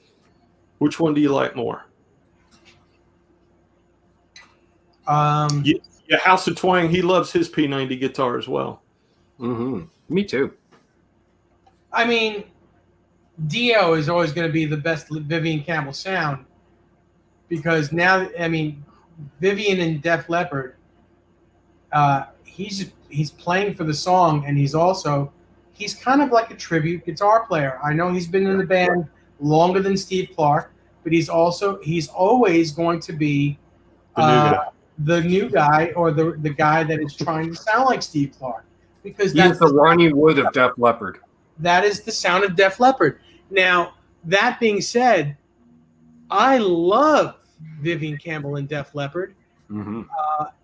Which one do you like more? Yeah, House of Twang, he loves his P90 guitar as well. Mm-hmm. Me too. I mean, Dio is always going to be the best Vivian Campbell sound because now, I mean, Vivian and Def Leppard, he's playing for the song, and he's kind of like a tribute guitar player. I know he's been in the band longer than Steve Clark, but he's always going to be the new guy or the guy that is trying to sound like Steve Clark, because that's the Ronnie Wood of Def Leppard. That is the sound of Def Leppard. Now, that being said, I love Vivian Campbell in Def Leppard. Mm-hmm.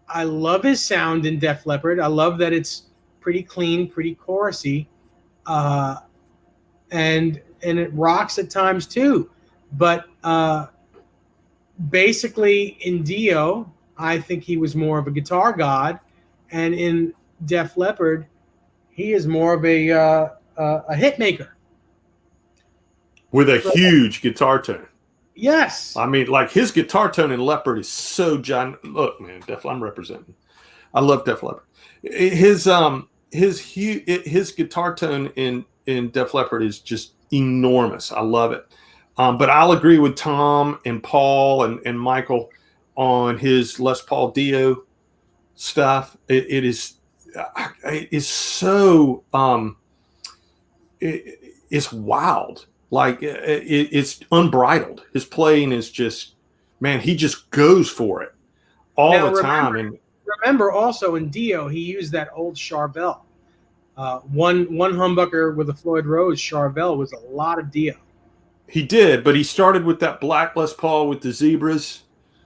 I love his sound in Def Leppard. I love that it's pretty clean, pretty chorusy, and it rocks at times too. But basically, in Dio, I think he was more of a guitar god, and in Def Leppard, he is more of a hit maker with a huge guitar tone. Yes. I mean, like his guitar tone in Leopard is so look, man, I'm representing. I love Def Leppard. His guitar tone in Def Leppard is just enormous. I love it. But I'll agree with Tom and Paul and Michael on his Les Paul Dio stuff. It is so it's wild. Like it's unbridled. His playing is just, man, he just goes for it all the time. And remember also in Dio, he used that old Charvel. One humbucker with a Floyd Rose Charvel was a lot of Dio. He did, but he started with that black Les Paul with the zebras,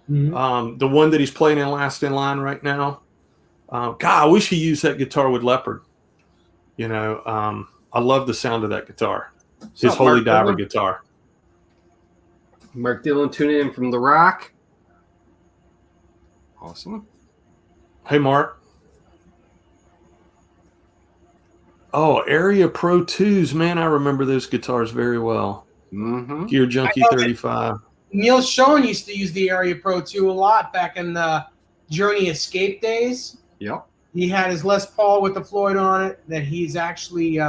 the one that he's playing in Last in Line right now. God, I wish he used that guitar with Leopard. You know, I love the sound of that guitar. His Holy Diver guitar. Mark Dillon tuning in from The Rock. Awesome. Hey, Mark. Oh, Area Pro 2s, man. I remember those guitars very well. Mm-hmm. Gear Junkie 35. Neil Schon used to use the Area Pro 2 a lot back in the Journey Escape days. Yep. He had his Les Paul with the Floyd on it that he's actually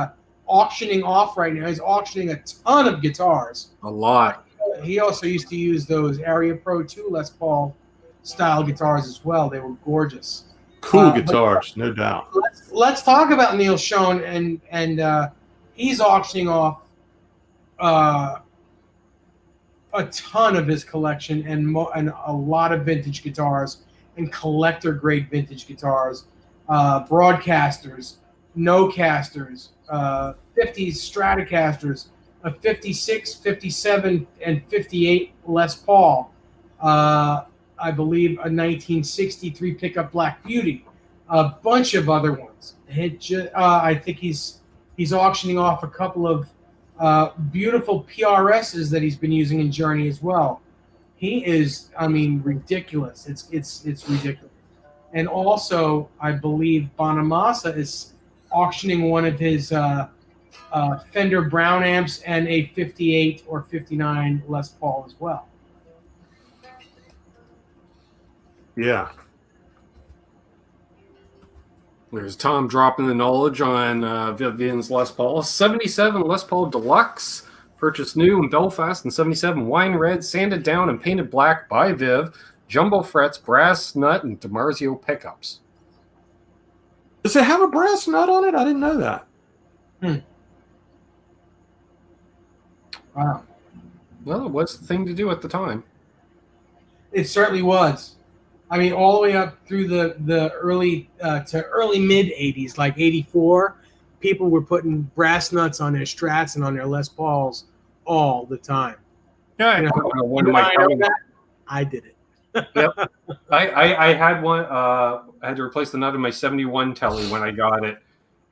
auctioning off right now. He's auctioning a ton of guitars. A lot. He also used to use those Area Pro 2 Les Paul style guitars as well. They were gorgeous. Cool guitars, no doubt. Let's talk about Neil Schon, and he's auctioning off a ton of his collection and a lot of vintage guitars and collector grade vintage guitars, broadcasters, no-casters, 50s Stratocasters, a 56, 57, and 58 Les Paul. I believe a 1963 pickup Black Beauty, a bunch of other ones. I think he's auctioning off a couple of beautiful PRSs that he's been using in Journey as well. He is, I mean, ridiculous. It's ridiculous. And also, I believe Bonamassa is auctioning one of his Fender Brown amps and a 58 or 59 Les Paul as well. Yeah. There's Tom dropping the knowledge on Vivian's Les Paul. 77 Les Paul Deluxe, purchased new in Belfast in 77. Wine red, sanded down and painted black by Viv. Jumbo frets, brass nut, and DiMarzio pickups. Does it have a brass nut on it? I didn't know that. Wow. Well, it was the thing to do at the time. It certainly was. I mean, all the way up through the early to early mid 80s, like 84, people were putting brass nuts on their Strats and on their Les Pauls all the time. Yeah, You know, one of my I did it. Yep. I had one. I had to replace the nut in my 71 Telly when I got it.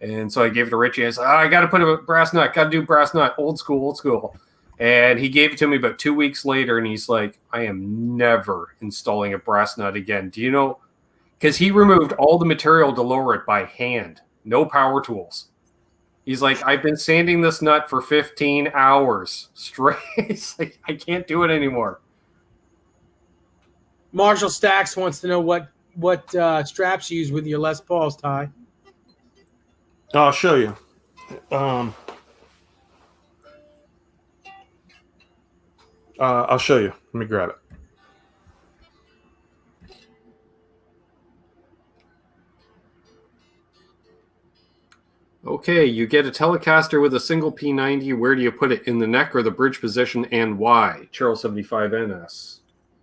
And so I gave it to Richie. I said, I got to put a brass nut. Got to do brass nut. Old school, old school. And he gave it to me about 2 weeks later. And he's like, I am never installing a brass nut again. Do you know? Because he removed all the material to lower it by hand. No power tools. He's like, I've been sanding this nut for 15 hours straight. It's like, I can't do it anymore. Marshall Stacks wants to know what straps you use with your Les Pauls, Ty. I'll show you. I'll show you. Let me grab it. Okay, you get a Telecaster with a single P90. Where do you put it? In the neck or the bridge position, and why? Charles 75NS.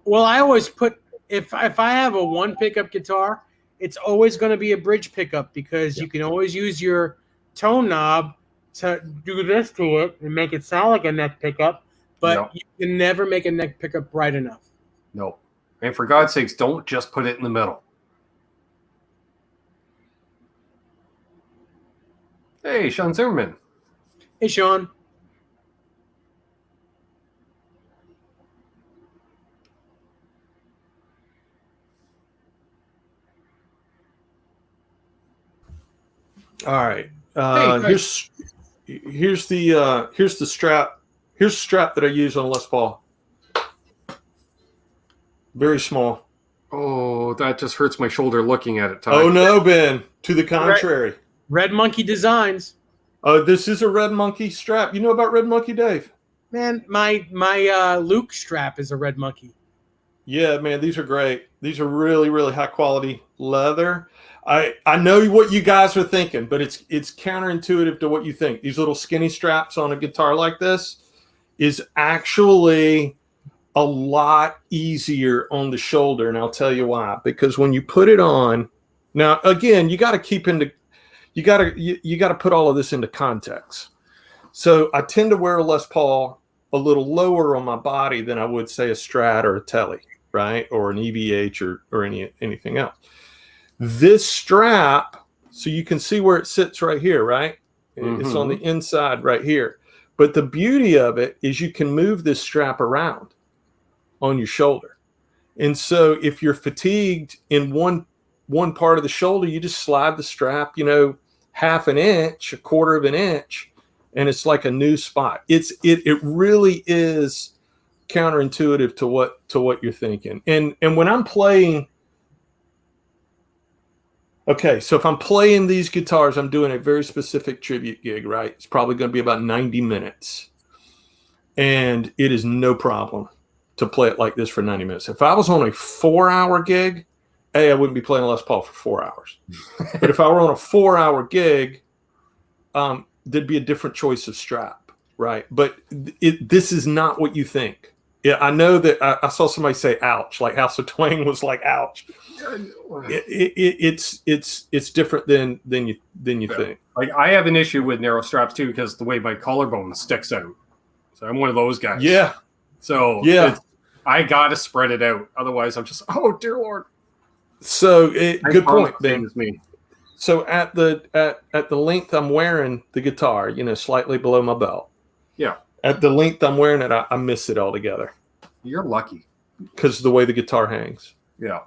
Well, I always put if I have a one pickup guitar, it's always going to be a bridge pickup because you can always use your tone knob to do this to it and make it sound like a neck pickup. but Yep. you can never make a neck pickup bright enough. No. And for God's sakes, don't just put it in the middle. Hey, Sean Zimmerman. Hey, Sean. All right. Hey, Here's the strap. Here's the strap that I use on Les Paul. Very small. Oh, that just hurts my shoulder looking at it, Ty. Oh no, Ben. To the contrary. Red Monkey Designs. This is a Red Monkey strap. You know about Red Monkey, Dave? Man, my Luke strap is a Red Monkey. Yeah, man, these are great. These are really, really high quality leather. I know what you guys are thinking, but it's counterintuitive to what you think. These little skinny straps on a guitar like this is actually a lot easier on the shoulder, and I'll tell you why. Because when you put it on, now again, you got to put all of this into context. So I tend to wear a Les Paul a little lower on my body than I would say a Strat or a Tele, right, or an EVH or anything else. This strap, so you can see where it sits right here, right? It's on the inside right here. But the beauty of it is you can move this strap around on your shoulder. And so if you're fatigued in one part of the shoulder, you just slide the strap, half an inch, a quarter of an inch, and it's like a new spot. It really is counterintuitive to what you're thinking. And when I'm playing, okay, so if I'm playing these guitars, I'm doing a very specific tribute gig, right? It's probably going to be about 90 minutes. And it is no problem to play it like this for 90 minutes. If I was on a 4-hour gig, I wouldn't be playing Les Paul for 4 hours. But if I were on a 4-hour gig, there'd be a different choice of strap, right? But this is not what you think. Yeah, I know that I saw somebody say "ouch," like House of Twang was like "ouch." It's different than you think. Like I have an issue with narrow straps too because the way my collarbone sticks out. So I'm one of those guys. Yeah. So yeah, I gotta spread it out. Otherwise, I'm just dear Lord. So good point, Ben. Me. So at the length I'm wearing the guitar, slightly below my belt. Yeah. At the length I'm wearing it, I miss it altogether. You're lucky. Because of the way the guitar hangs. Yeah.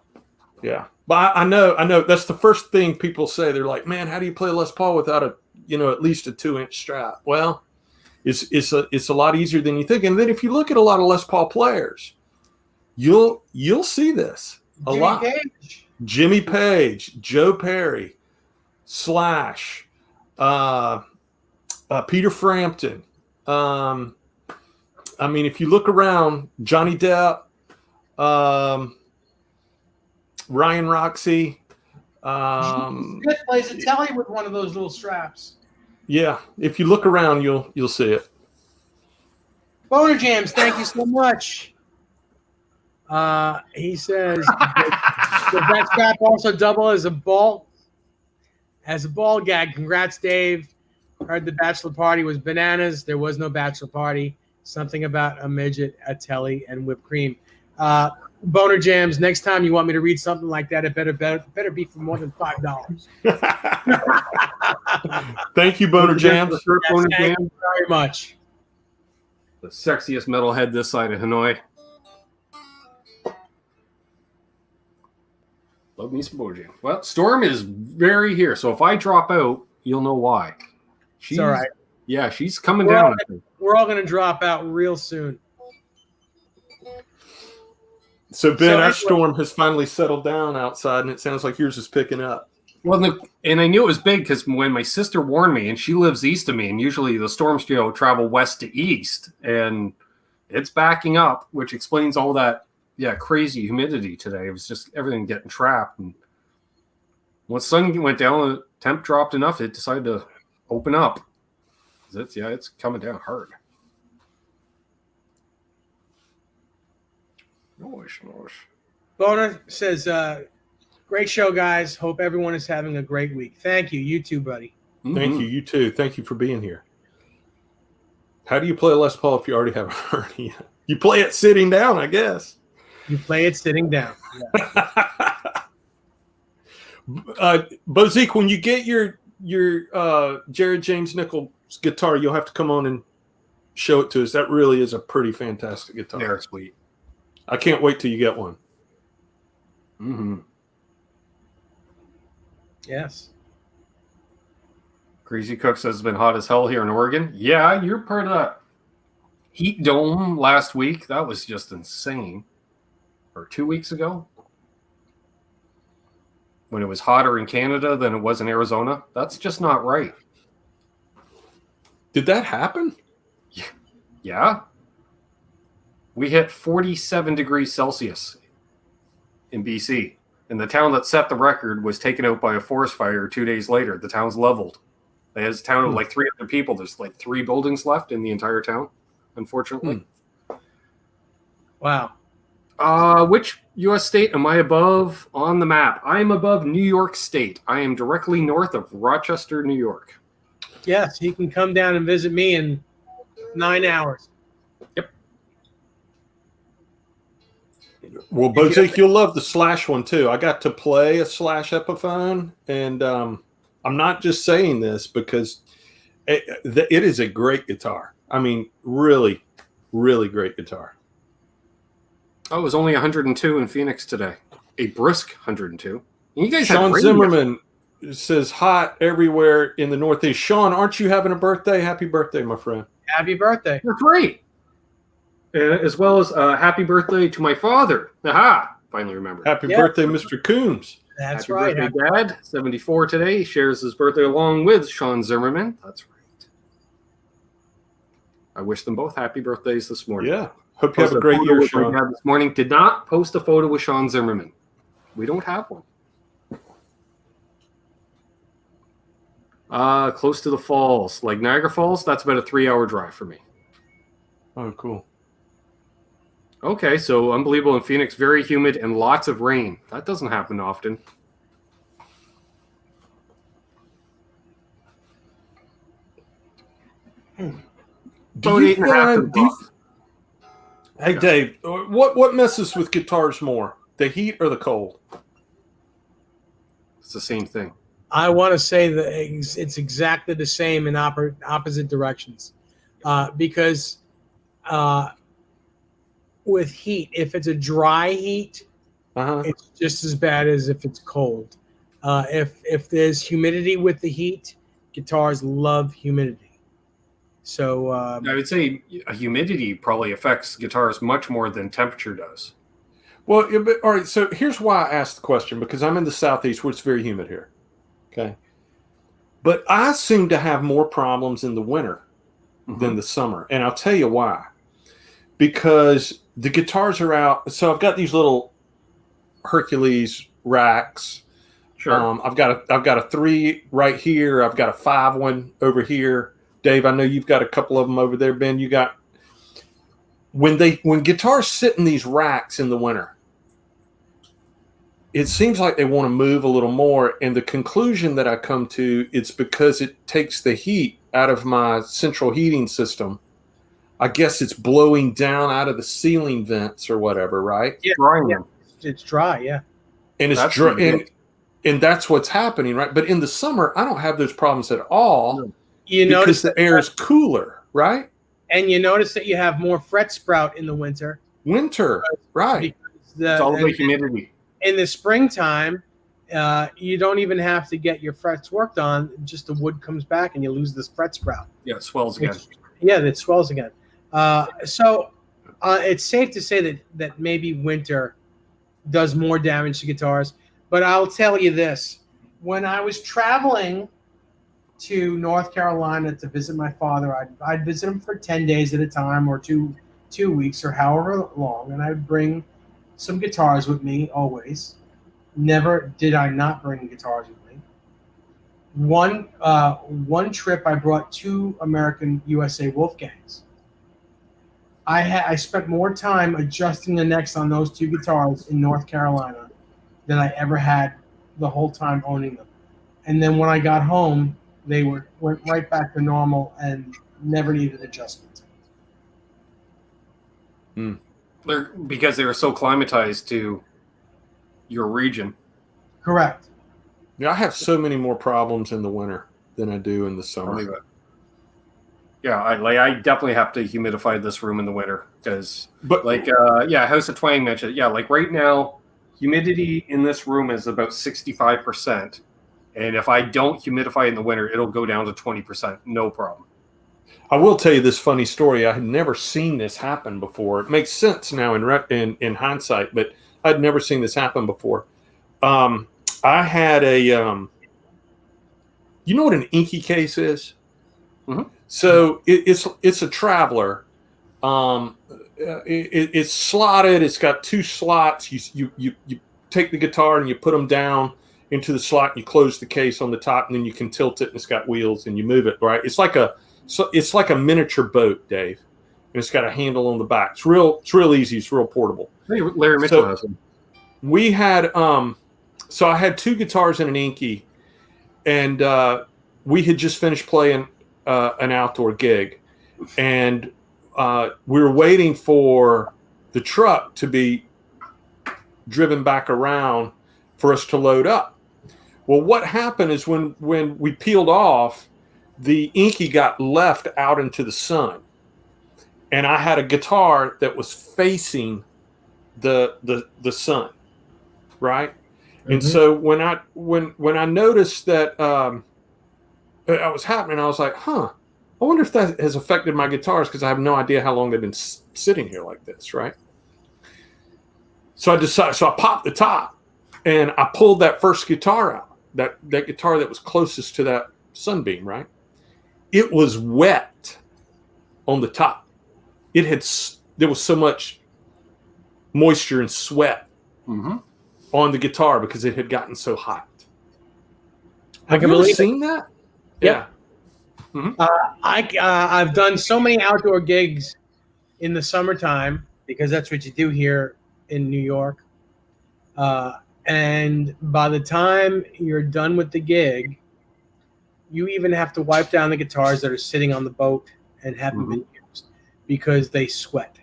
Yeah. But I know that's the first thing people say. They're like, man, how do you play Les Paul without at least a 2-inch strap? Well, it's a lot easier than you think. And then if you look at a lot of Les Paul players, you'll see this a lot. Jimmy Page, Joe Perry, Slash, Peter Frampton. If you look around, Johnny Depp, Ryan Roxy. Smith plays a Tele with one of those little straps. Yeah, if you look around, you'll see it. Boner Jams, thank you so much. He says, does that strap also double as a ball gag? Congrats, Dave. Heard the bachelor party was bananas. There was no bachelor party. Something about a midget, a Tele, and whipped cream. Boner Jams, next time you want me to read something like that, it better be for more than $5. Thank you, Boner Jams. Thank you very much. The sexiest metalhead this side of Hanoi. Love me some Bojo. Well, Storm is very here, so if I drop out, you'll know why. It's all right. Yeah, she's coming down. We're all going to drop out real soon. So, Ben, our storm has finally settled down outside, and it sounds like yours is picking up. Well, and I knew it was big because when my sister warned me, and she lives east of me, and usually the storms travel west to east, and it's backing up, which explains all that, crazy humidity today. It was just everything getting trapped. And once the sun went down, the temp dropped enough, it decided to open up. It's coming down hard. Noise. Boner says, great show, guys. Hope everyone is having a great week. Thank you. You too, buddy. Thank you. You too. Thank you for being here. How do you play a Les Paul if you already have a hernia? You play it sitting down, I guess. You play it sitting down. Bozique, when you get your Jared James Nichols guitar, you'll have to come on and show it to us. That really is a pretty fantastic guitar. They're sweet. I can't wait till you get one. Mm-hmm. Yes. Greasy Cook says it's been hot as hell here in Oregon. Yeah, you're part of that heat dome last week. That was just insane. Or 2 weeks ago, when it was hotter in Canada than it was in Arizona. That's just not right. Did that happen? Yeah. We hit 47 degrees Celsius in BC. And the town that set the record was taken out by a forest fire 2 days later. The town's leveled. It's a town of like 300 people. There's like 3 buildings left in the entire town, unfortunately. Wow. Which U.S. state am I above on the map? I am above New York State. I am directly north of Rochester, New York. Yes, he can come down and visit me in 9 hours. Yep. Well, Bozique, you'll love the Slash one too. I got to play a Slash Epiphone, and I'm not just saying this because it is a great guitar. I mean, really, really great guitar. Oh, it was only 102 in Phoenix today. A brisk 102. You guys Sean had rain Zimmerman says hot everywhere in the Northeast. Sean, aren't you having a birthday? Happy birthday, my friend. Happy birthday. You're great. As well as happy birthday to my father. Aha! Finally remembered. Happy birthday, Mr. Coombs. That's happy right. Birthday, Dad. 74 today. He shares his birthday along with Sean Zimmerman. That's right. I wish them both happy birthdays this morning. Yeah. Hope you have a great year, Sean. This morning did not post a photo with Sean Zimmerman. We don't have one. Close to the falls. Like Niagara Falls, that's about a 3-hour drive for me. Oh, cool. Okay, so unbelievable in Phoenix, very humid and lots of rain. That doesn't happen often. Hey, Dave, what messes with guitars more, the heat or the cold? It's the same thing. I want to say that it's exactly the same in opposite directions, because with heat, if it's a dry heat, it's just as bad as if it's cold. If there's humidity with the heat, guitars love humidity. So I would say humidity probably affects guitars much more than temperature does. Well, all right. So here's why I asked the question, because I'm in the Southeast where it's very humid here. Okay. But I seem to have more problems in the winter than the summer. And I'll tell you why. Because the guitars are out. So I've got these little Hercules racks. Sure. I've got a 3 right here. I've got a 5 one over here. Dave, I know you've got a couple of them over there. Ben, you got when guitars sit in these racks in the winter, it seems like they want to move a little more. And the conclusion that I come to, it's because it takes the heat out of my central heating system. I guess it's blowing down out of the ceiling vents or whatever, right? Yeah, it's dry, yeah. And it's dry, and that's what's happening, right? But in the summer, I don't have those problems at all. You because notice the air is cooler, right? And you notice that you have more fret sprout in the winter. Right. It's all the humidity. In the springtime, you don't even have to get your frets worked on. Just the wood comes back and you lose this fret sprout. Yeah, it swells again. It swells again. So it's safe to say that maybe winter does more damage to guitars. But I'll tell you this. When I was traveling to North Carolina to visit my father, I'd visit him for 10 days at a time, or two weeks, or however long, and I'd bring some guitars with me always. Never did I not bring guitars with me. One trip I brought 2 American USA Wolfgangs. I spent more time adjusting the necks on those 2 guitars in North Carolina than I ever had the whole time owning them. And then when I got home, they went right back to normal and never needed adjustment. Because they were so climatized to your region. Correct. Yeah, I have so many more problems in the winter than I do in the summer. Believe it. Yeah, I definitely have to humidify this room in the winter because, But House of Twang mentioned, like right now, humidity in this room is about 65%, and if I don't humidify in the winter, it'll go down to 20%, no problem. I will tell you this funny story. I had never seen this happen before. It makes sense now in hindsight, but I'd never seen this happen before. I had a, you know what an inky case is? Mm-hmm. So it's a Traveler. It's slotted. It's got two slots. You take the guitar and you put them down into the slot and you close the case on the top, and then you can tilt it and it's got wheels and you move it, right? It's like a miniature boat, Dave. And it's got a handle on the back. It's real easy. It's real portable. Larry Mitchell has them. We had so I had two guitars and an Inky, and we had just finished playing an outdoor gig, and we were waiting for the truck to be driven back around for us to load up. Well, what happened is when we peeled off, the Inky got left out into the sun, and I had a guitar that was facing the sun, right? Mm-hmm. And so when I noticed that that was happening, I was like, I wonder if that has affected my guitars, because I have no idea how long they've been sitting here like this, right? So I popped the top and I pulled that first guitar out, that guitar that was closest to that sunbeam, right? It was wet on the top. There was so much moisture and sweat on the guitar because it had gotten so hot. Have you ever seen that? Yeah. Mm-hmm. I've done so many outdoor gigs in the summertime, because that's what you do here in New York. And by the time you're done with the gig, you even have to wipe down the guitars that are sitting on the boat and haven't been used, because they sweat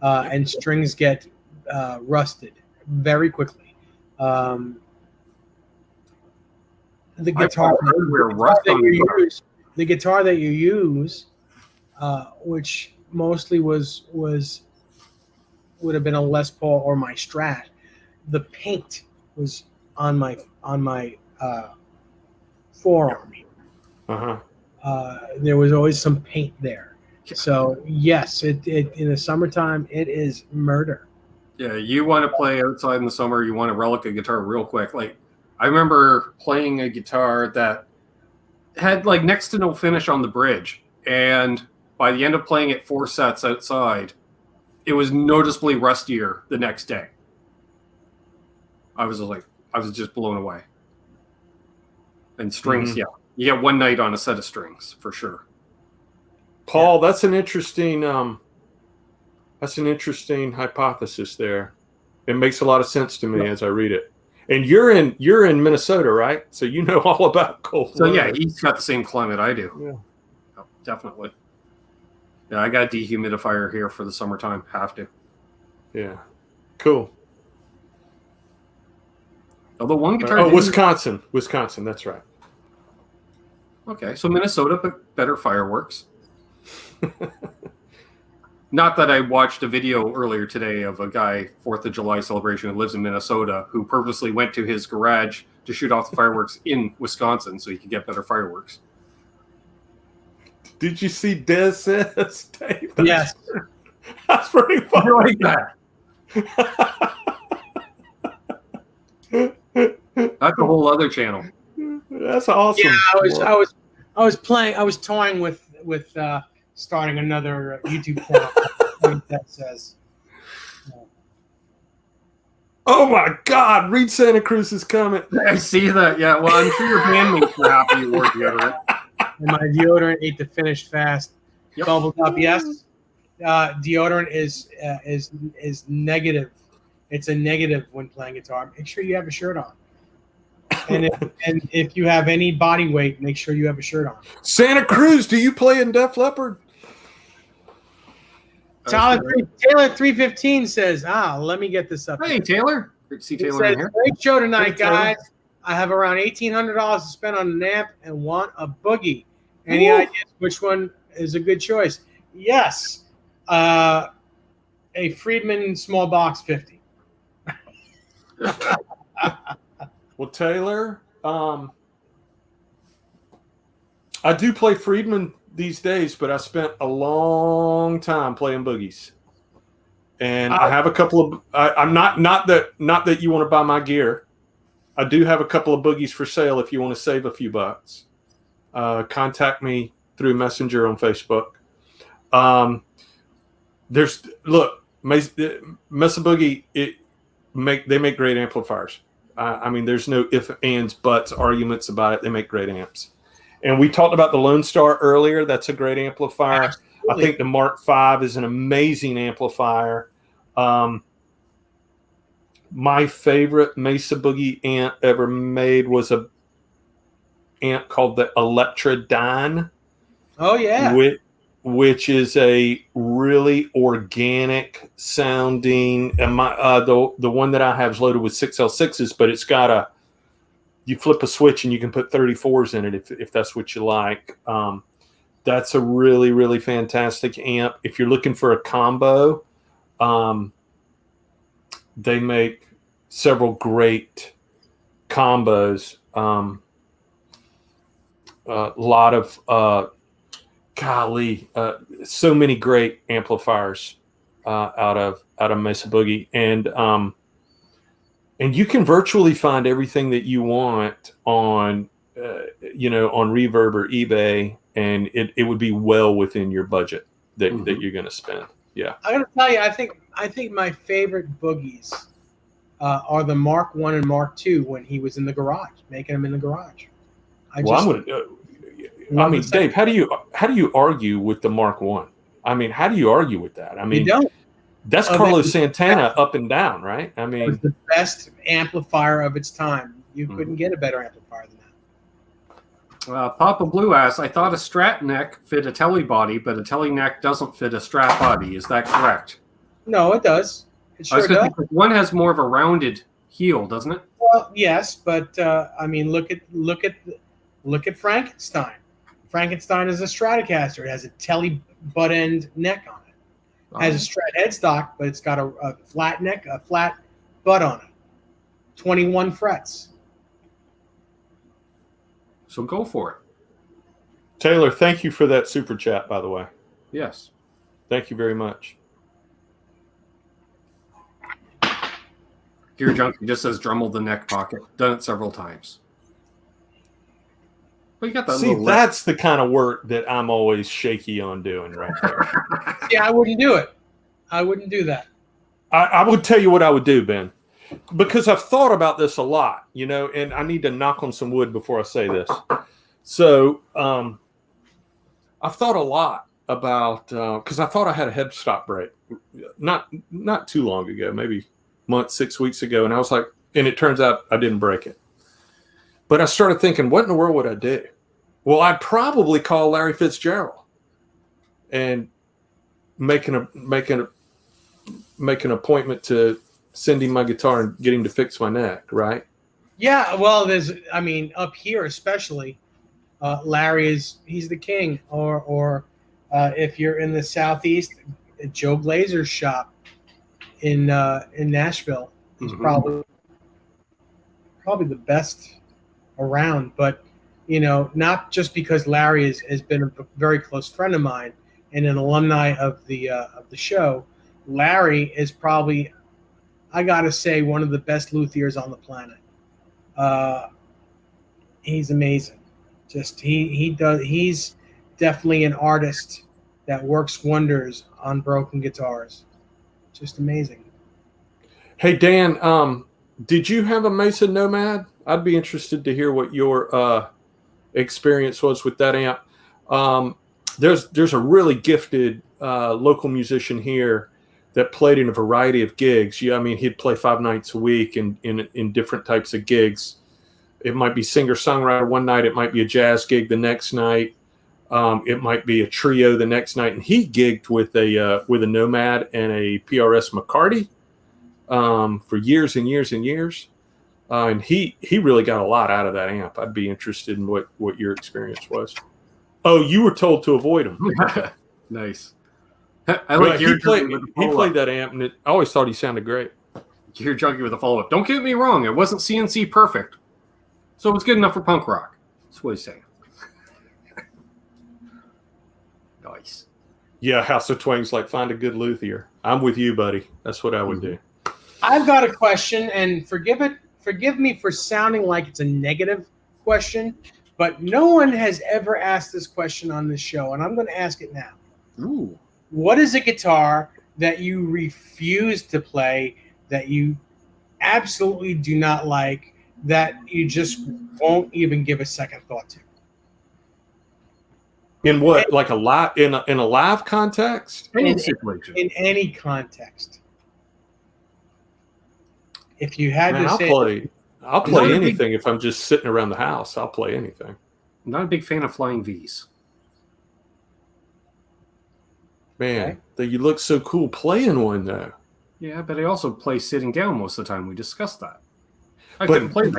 and strings get rusted very quickly. The guitar that you use, which mostly would have been a Les Paul or my Strat, the paint was on my forearm here. There was always some paint there. So yes, it in the summertime it is murder. Yeah, you want to play outside in the summer, you want to relic a guitar real quick. Like, I remember playing a guitar that had like next to no finish on the bridge, and by the end of playing it 4 sets outside, it was noticeably rustier the next day. I was just blown away. And strings, you get one night on a set of strings for sure. Paul, that's an interesting hypothesis there. It makes a lot of sense to me as I read it. And you're in Minnesota, right? So you know all about cold weather. Yeah, he's got the same climate I do. Yeah, definitely. Yeah, I got a dehumidifier here for the summertime. Have to. Yeah, cool. Although one guitar. Wisconsin. That's right. Okay, so Minnesota, but better fireworks. Not that I watched a video earlier today of a guy 4th of July celebration who lives in Minnesota who purposely went to his garage to shoot off the fireworks in Wisconsin so he could get better fireworks. Did you see Des says, Dave? Yes. That's pretty funny. I like that. That's a whole other channel. That's awesome. Yeah, I was toying with starting another YouTube channel that says. Oh my God! Reed Santa Cruz is coming. I see that. Yeah, well, I'm sure your bandmates were happy you wore deodorant. And my deodorant ate the finish fast. Yep. Bubbled up. Yes. Deodorant is negative. It's a negative when playing guitar. Make sure you have a shirt on. And if you have any body weight, make sure you have a shirt on. Santa Cruz, do you play in Def Leppard? Taylor 315 says, let me get this up. Hey, here. Taylor. Great to see He Taylor says, in here. great show tonight, Hey, Taylor. guys. I have around $1,800 to spend on an amp and want a boogie. Any Ooh. ideas which one is a good choice? Yes. A Friedman small box 50. Well, Taylor, I do play Friedman these days, but I spent a long time playing boogies, and I have a couple of. I'm not that you want to buy my gear. I do have a couple of boogies for sale if you want to save a few bucks. Contact me through Messenger on Facebook. Mesa Boogie. They make great amplifiers. I mean, there's no ifs, ands, buts, arguments about it. They make great amps. And we talked about the Lone Star earlier. That's a great amplifier. Absolutely. I think the Mark V is an amazing amplifier. My favorite Mesa Boogie amp ever made was a amp called the Electrodyne. Oh, yeah. Which is a really organic sounding. And the one that I have is loaded with 6L6s, but it's got you flip a switch and you can put 34s in it if that's what you like. That's a really, really fantastic amp. If you're looking for a combo, they make several great combos. A lot of so many great amplifiers out of Mesa Boogie, and you can virtually find everything that you want on on Reverb or eBay, and it would be well within your budget that you're going to spend. Yeah, I got to tell you, I think my favorite boogies are the Mark I and Mark II when he was in the garage, making them in the garage. Dave, how do you argue with the Mark I? I mean, how do you argue with that? I mean, you don't. That's Carlos Santana up and down, right? I mean, it was the best amplifier of its time. You couldn't get a better amplifier than that. Papa Blue asks, I thought a Strat neck fit a Tele body, but a Tele neck doesn't fit a Strat body. Is that correct? No, it does. It sure does. One has more of a rounded heel, doesn't it? Well, yes, but I mean, look at Frankenstein. Frankenstein is a Stratocaster. It has a Tele butt end neck on it. Has a Strat headstock, but it's got a flat neck, a flat butt on it. 21 frets. So go for it. Taylor, thank you for that super chat, by the way. Yes. Thank you very much. Gear Junkie just says Dremel the neck pocket. Done it several times. Well, you got that. See, that's the kind of work that I'm always shaky on doing right there. Yeah, I wouldn't do it. I wouldn't do that. I would tell you what I would do, Ben, because I've thought about this a lot, and I need to knock on some wood before I say this. So I've thought a lot about, because I thought I had a headstock break not too long ago, maybe 6 weeks ago. And I was like, and it turns out I didn't break it. But I started thinking, what in the world would I do? Well, I'd probably call Larry Fitzgerald and make an appointment to send him my guitar and get him to fix my neck, right? Yeah, well, up here especially, Larry he's the king. Or if you're in the Southeast, Joe Glazer's shop in Nashville is probably the best around. But not just because Larry has been a very close friend of mine and an alumni of the show. Larry is probably, I gotta say, one of the best luthiers on the planet. He's amazing. He's definitely an artist that works wonders on broken guitars. Just amazing. Hey Dan, did you have a Mesa Nomad? I'd be interested to hear what your experience was with that amp. There's a really gifted local musician here that played in a variety of gigs. Yeah, I mean, he'd play 5 nights a week in different types of gigs. It might be singer-songwriter one night. It might be a jazz gig the next night. It might be a trio the next night, and he gigged with a Nomad and a PRS McCarty for years and years and years, and he really got a lot out of that amp. I'd be interested in what your experience was. Oh, you were told to avoid him. Nice. I like he played that amp, and I always thought he sounded great. Gear Junkie with a follow-up. Don't get me wrong, it wasn't CNC perfect, so it was good enough for punk rock. That's what he's saying. Nice. Yeah, House of Twang's like, find a good luthier. I'm with you, buddy. That's what I would do. I've got a question, and forgive me for sounding like it's a negative question, but no one has ever asked this question on this show, and I'm going to ask it now. Ooh. What is a guitar that you refuse to play, that you absolutely do not like, that you just won't even give a second thought to? In what, like in a live context? Any situation. In any context. If you had Man, to say, I'll play anything if I'm just sitting around the house. I'll play anything. I'm not a big fan of flying V's. Man, that you look so cool playing one though. Yeah, but I also play sitting down most of the time. We discussed that. I can play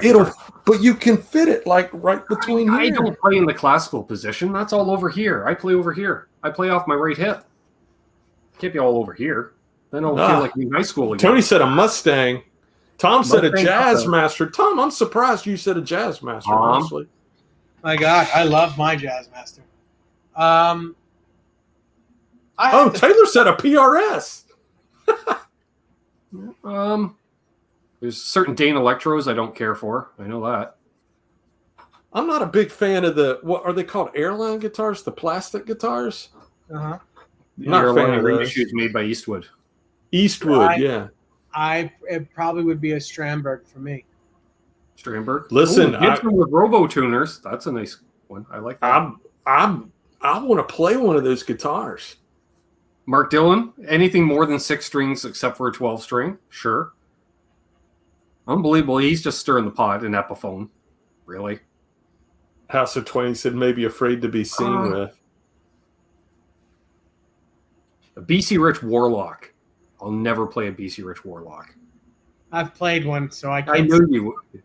but you can fit it like right between here. I don't play in the classical position. That's all over here. I play over here. I play off my right hip. Can't be all over here. Then I'll feel like in high school again. Tony said a Mustang. Tom said a Jazz Master. Tom, I'm surprised you said a Jazz Master, honestly. My God, I love my Jazz Master. Taylor said a PRS. There's certain Dane Electros I don't care for. I know that. I'm not a big fan of what are they called? Airline guitars, the plastic guitars. Uh-huh. Not a fan of reissues made by Eastwood. Eastwood, yeah. It probably would be a Strandberg for me. Strandberg. Listen, Gibson with Robo tuners. That's a nice one. I like that. I want to play one of those guitars. Mark Dillon. Anything more than 6 strings except for a 12 string? Sure. Unbelievable. He's just stirring the pot in Epiphone. Really? House of Twain said maybe afraid to be seen with. A BC Rich Warlock. I'll never play a BC Rich Warlock. I've played one, so I can't. I knew you would.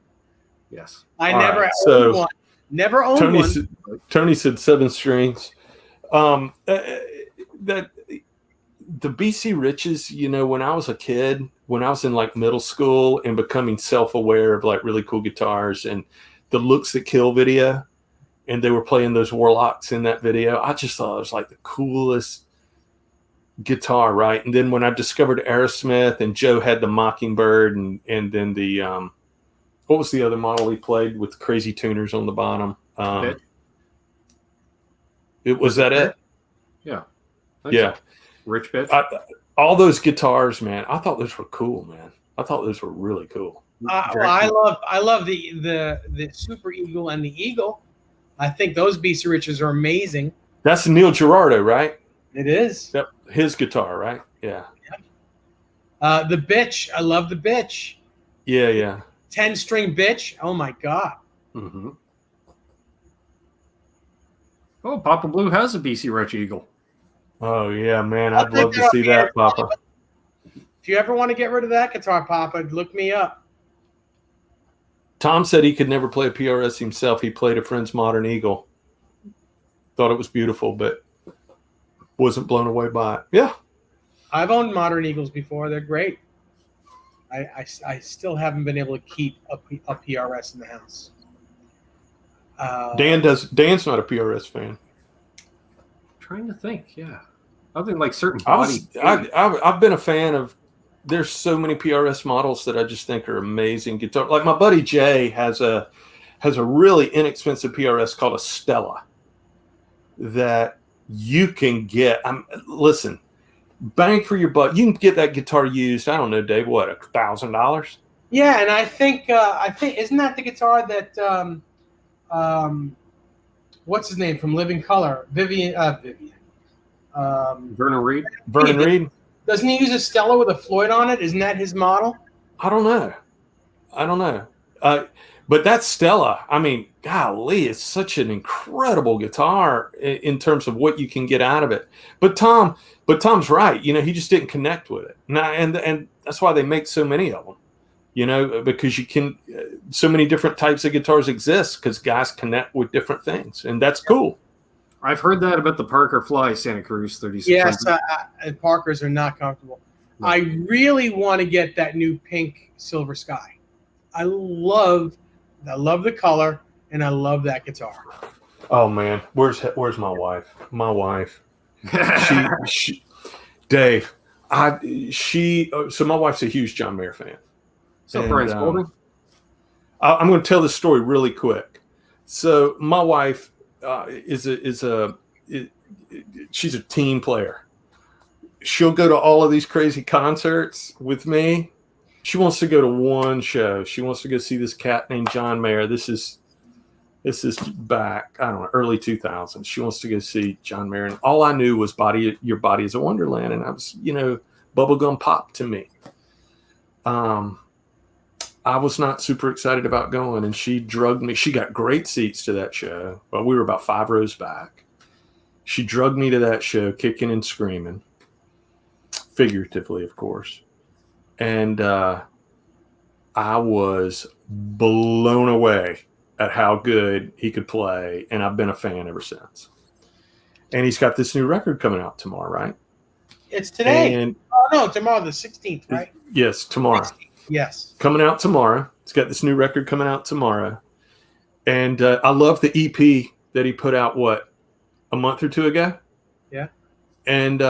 Yes. I never owned one. Never owned one. Tony said 7 strings. That the BC Riches, when I was a kid, when I was in like middle school and becoming self-aware of like really cool guitars and the Looks That Kill video, and they were playing those Warlocks in that video, I just thought it was like the coolest guitar, right? And then when I discovered Aerosmith and Joe had the Mockingbird and then the what was the other model he played with the crazy tuners on the bottom? It was that it? Yeah. Yeah. Rich Bitch. All those guitars, man. I thought those were cool, man. I thought those were really cool. I love the Super Eagle and the Eagle. I think those BC Riches are amazing. That's Neil Girardo, right? It is. Yep, his guitar, right? Yeah. The Bitch. I love the Bitch. Yeah. 10-string Bitch. Oh my God. Mm-hmm. Oh, Papa Blue has a BC Rich Eagle. Oh yeah, man. I'd love to see that, Papa. If you ever want to get rid of that guitar, Papa, look me up. Tom said he could never play a PRS himself. He played a friend's Modern Eagle. Thought it was beautiful, but wasn't blown away by it. Yeah. I've owned Modern Eagles before. They're great. I still haven't been able to keep a PRS in the house. Dan's not a PRS fan. Trying to think, yeah. Other than like certain body. I've been a fan of. There's so many PRS models that I just think are amazing guitar. Like my buddy Jay has a really inexpensive PRS called a Stella that you can get. Listen, bang for your buck. You can get that guitar used. I don't know, Dave. What, $1,000? Yeah, and I think isn't that the guitar that what's his name from Living Color? Vivian. Vernon Reid. Vernon Reid. Doesn't he use a Stella with a Floyd on it? Isn't that his model? I don't know. But that Stella, I mean, golly, it's such an incredible guitar in terms of what you can get out of it. But Tom's right. You know, he just didn't connect with it. And that's why they make so many of them. You know, because you can, so many different types of guitars exist because guys connect with different things, and that's cool. I've heard that about the Parker Fly Santa Cruz 3600. Yes, Parkers are not comfortable. No. I really want to get that new pink Silver Sky. I love the color, and I love that guitar. Oh man, where's my wife? My wife, she Dave, so my wife's a huge John Mayer fan. So Brian Spalding? I'm going to tell this story really quick. So my wife she's a team player. She'll go to all of these crazy concerts with me. She wants to go to one show. She wants to go see this cat named John Mayer. This is back, I don't know, early 2000s. She wants to go see John Mayer. And all I knew was Your Body is a Wonderland. And I was, bubblegum pop to me. I was not super excited about going, and she drugged me. She got great seats to that show. Well, we were about 5 rows back. She drugged me to that show, kicking and screaming, figuratively, of course. And I was blown away at how good he could play, and I've been a fan ever since. And he's got this new record coming out tomorrow, right? It's today. And Tomorrow the 16th, right? Yes, tomorrow. 16th. Yes. Coming out tomorrow. He's got this new record coming out tomorrow. And I love the EP that he put out, a month or two ago? Yeah. And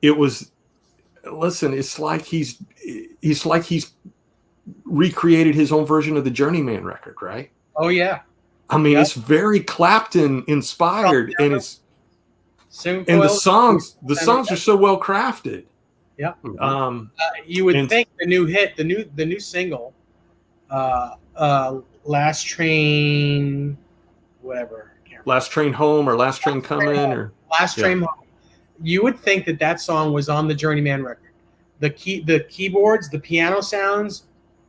it was, listen, it's like he's recreated his own version of the Journeyman record, right? Oh, yeah. I mean, Yep. It's very Clapton inspired, and the songs are so well crafted. Yeah. You And- would think the new hit, the new single, Last Train, whatever. I can't remember. Last Train Home or Last Train Coming or Last Train Home. You would think that song was on the Journeyman record. The keyboards, the piano sounds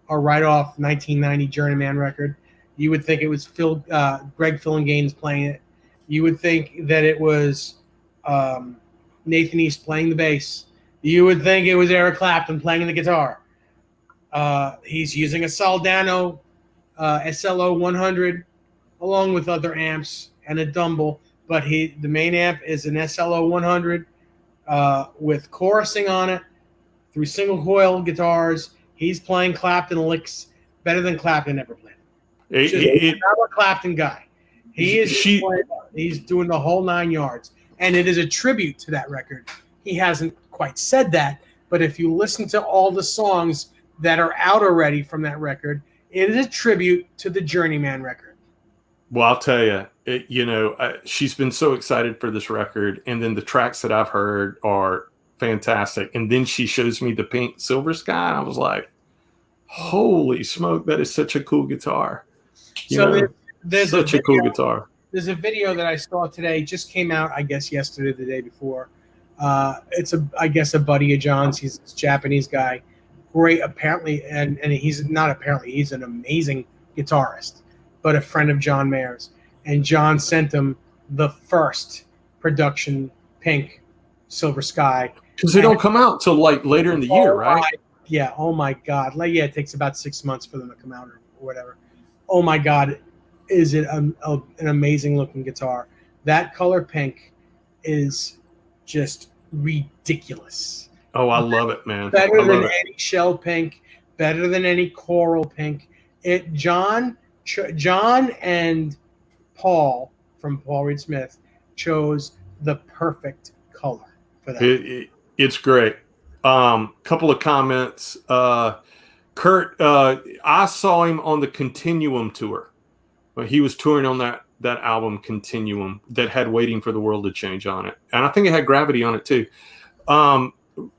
are right off 1990 Journeyman record. You would think it was Greg Phillinganes playing it. You would think that it was Nathan East playing the bass. You would think it was Eric Clapton playing the guitar. He's using a Soldano SLO 100 along with other amps and a Dumble, but the main amp is an SLO 100 with chorusing on it through single coil guitars. He's playing Clapton licks better than Clapton ever played. He's not a Clapton guy. He's doing the whole 9 yards, and it is a tribute to that record. He hasn't quite said that, but if you listen to all the songs that are out already from that record, it is a tribute to the Journeyman record. Well, I'll tell you, she's been so excited for this record, and then the tracks that I've heard are fantastic. And then she shows me the pink Silver Sky, and I was like, holy smoke, that is such a cool guitar. There's such a cool guitar. There's a video that I saw today, just came out, I guess, yesterday, the day before. It's a buddy of John's. He's a Japanese guy. Great, apparently, and he's not apparently, he's an amazing guitarist, but a friend of John Mayer's. And John sent him the first production pink Silver Sky. Because they don't come out till like later in the year, right? Yeah. Oh my God. It takes about 6 months for them to come out or whatever. Oh my God. Is it an amazing looking guitar? That color pink is just ridiculous. Oh, I love it, man. Better than any shell pink, better than any coral pink. John and Paul from Paul Reed Smith chose the perfect color for that. It's great. Couple of comments. Kurt, I saw him on the Continuum tour. He was touring on that album Continuum that had Waiting for the World to Change on it. And I think it had Gravity on it too.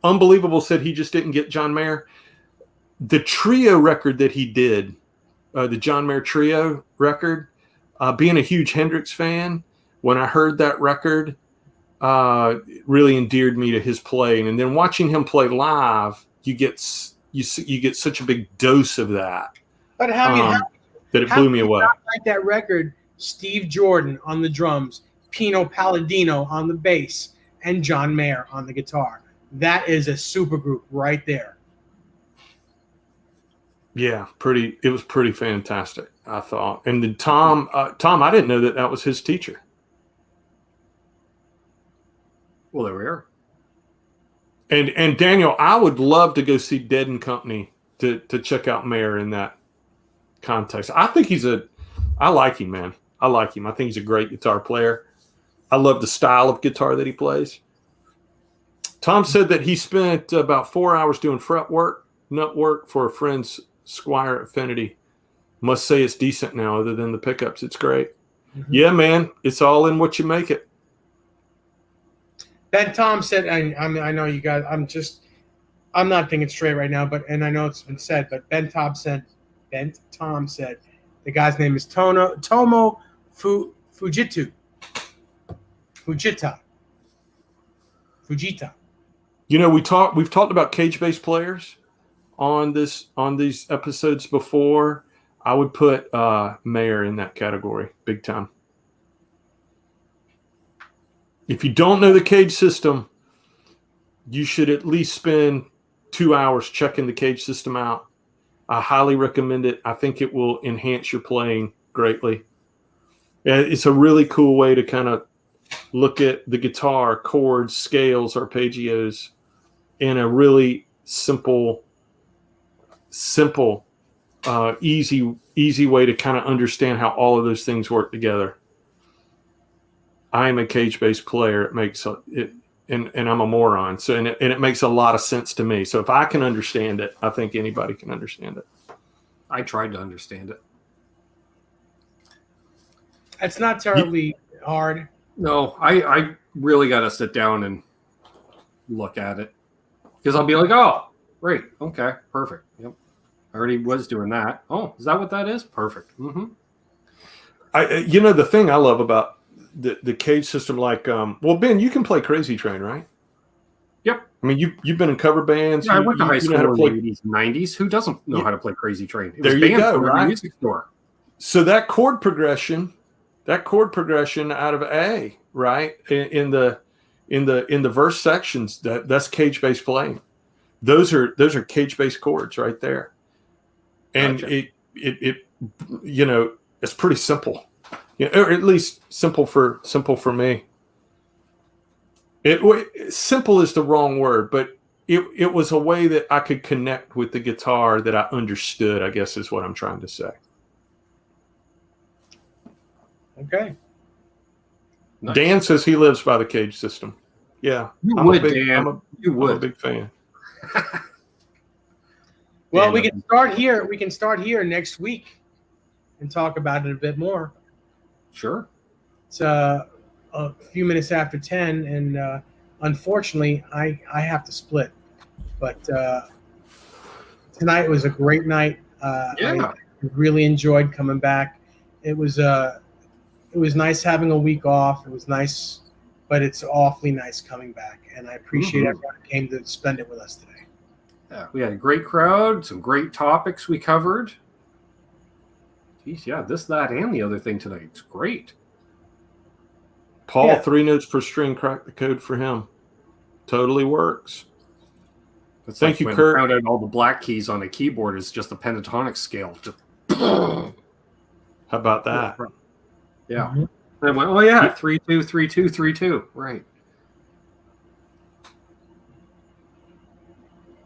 Unbelievable said he just didn't get John Mayer. The trio record that he did, the John Mayer trio record, being a huge Hendrix fan, when I heard that record, really endeared me to his playing. And then watching him play live, you get such a big dose of that. But that it How blew can me you away. not like that record? Steve Jordan on the drums, Pino Palladino on the bass, and John Mayer on the guitar. That is a super group right there. Yeah, it was pretty fantastic, I thought. And then Tom, I didn't know that was his teacher. Well, there we are. And Daniel, I would love to go see Dead and Company to check out Mayer in that context. I think I like him, man. I like him. I think he's a great guitar player. I love the style of guitar that he plays. Tom said that he spent about 4 hours doing nut work for a friend's Squire Affinity. Must say it's decent now, other than the pickups. It's great. Mm-hmm. Yeah, man. It's all in what you make it. Ben Tom said, I know you guys, I'm not thinking straight right now, and I know it's been said, but Ben Tom said the guy's name is Tomo Fujita. You know, we've talked about cage bass players on these episodes before. I would put Mayer in that category, big time. If you don't know the cage system, you should at least spend 2 hours checking the cage system out. I highly recommend it. I think it will enhance your playing greatly. It's a really cool way to kind of look at the guitar, chords, scales, arpeggios in a really simple, easy way to kind of understand how all of those things work together. I am a cage bass player. It makes it, and I'm a moron. So, and it makes a lot of sense to me. So if I can understand it, I think anybody can understand it. I tried to understand it. It's not terribly hard. No, I really got to sit down and look at it, because I'll be like, oh, great, okay, perfect. Yep, I already was doing that. Oh, is that what that is? Perfect. Mm-hmm. The thing I love about the cage system, like, well, Ben, you can play Crazy Train, right? Yep. I mean, you've been in cover bands. Yeah, I went to high school in the play 80s, 90s. Who doesn't know how to play Crazy Train? It there was you banned go, from right? the music store. So that chord progression out of A, right, in the verse sections, that's cage bass playing. Those are cage bass chords right there, and gotcha. it it's pretty simple, or at least simple for me. Simple is the wrong word, but it was a way that I could connect with the guitar that I understood, I guess is what I'm trying to say. Okay. Nice. Dan says he lives by the cage system. Yeah. I'm a big fan. Well, we can start here. We can start here next week and talk about it a bit more. Sure. It's a few minutes after 10, and unfortunately, I have to split. But tonight was a great night. I really enjoyed coming back. It was nice having a week off. It was nice, but it's awfully nice coming back, and I appreciate everyone who came to spend it with us today. Yeah, we had a great crowd, some great topics we covered. Geez, yeah, this, that, and the other thing tonight. It's great. Paul, 3 notes per string, cracked the code for him. Totally works. Thank you, Kurt. I found out all the black keys on a keyboard is just a pentatonic scale. Just how about that? Yeah. Mm-hmm. And I went, oh yeah, 3 2 3 2 3 2. Right.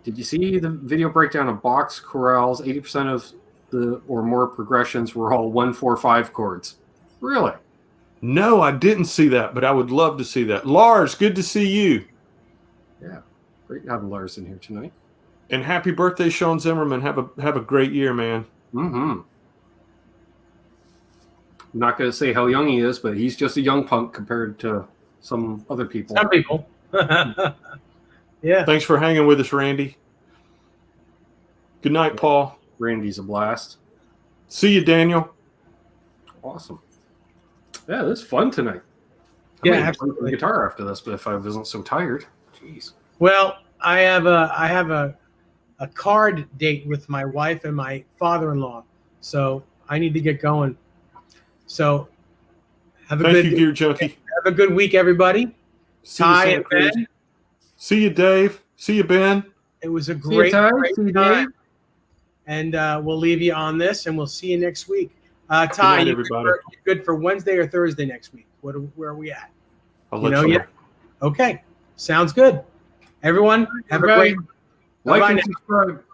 Did you see the video breakdown of box chorales? 80% of the or more progressions were all 1 4 5 chords. Really? No, I didn't see that, but I would love to see that. Lars, good to see you. Yeah, great having Lars in here tonight. And happy birthday, Sean Zimmerman. Have a great year, man. Mm-hmm. I'm not going to say how young he is, but he's just a young punk compared to some other people. Some people. Yeah. Thanks for hanging with us, Randy. Good night, Paul. Randy's a blast. See you, Daniel. Awesome. Yeah, this is fun tonight. Yeah, absolutely. Play guitar after this, but if I wasn't so tired, jeez. Well, I have a card date with my wife and my father-in-law. So I need to get going. So have a Thank you, good Gear Junkie. have a good week, everybody. See you, Ty Santa and Cruz. Ben, See you, Dave. See you, Ben. it was a See you, great, Ty. great See you, time. Dave. And we'll leave you on this, and we'll see you next week. Ty, night, you everybody. good for Wednesday or Thursday next week? Where are we at? I'll You let know you know. yet? Okay, sounds good. Everyone, have a Okay. great. Like Bye-bye and now. subscribe.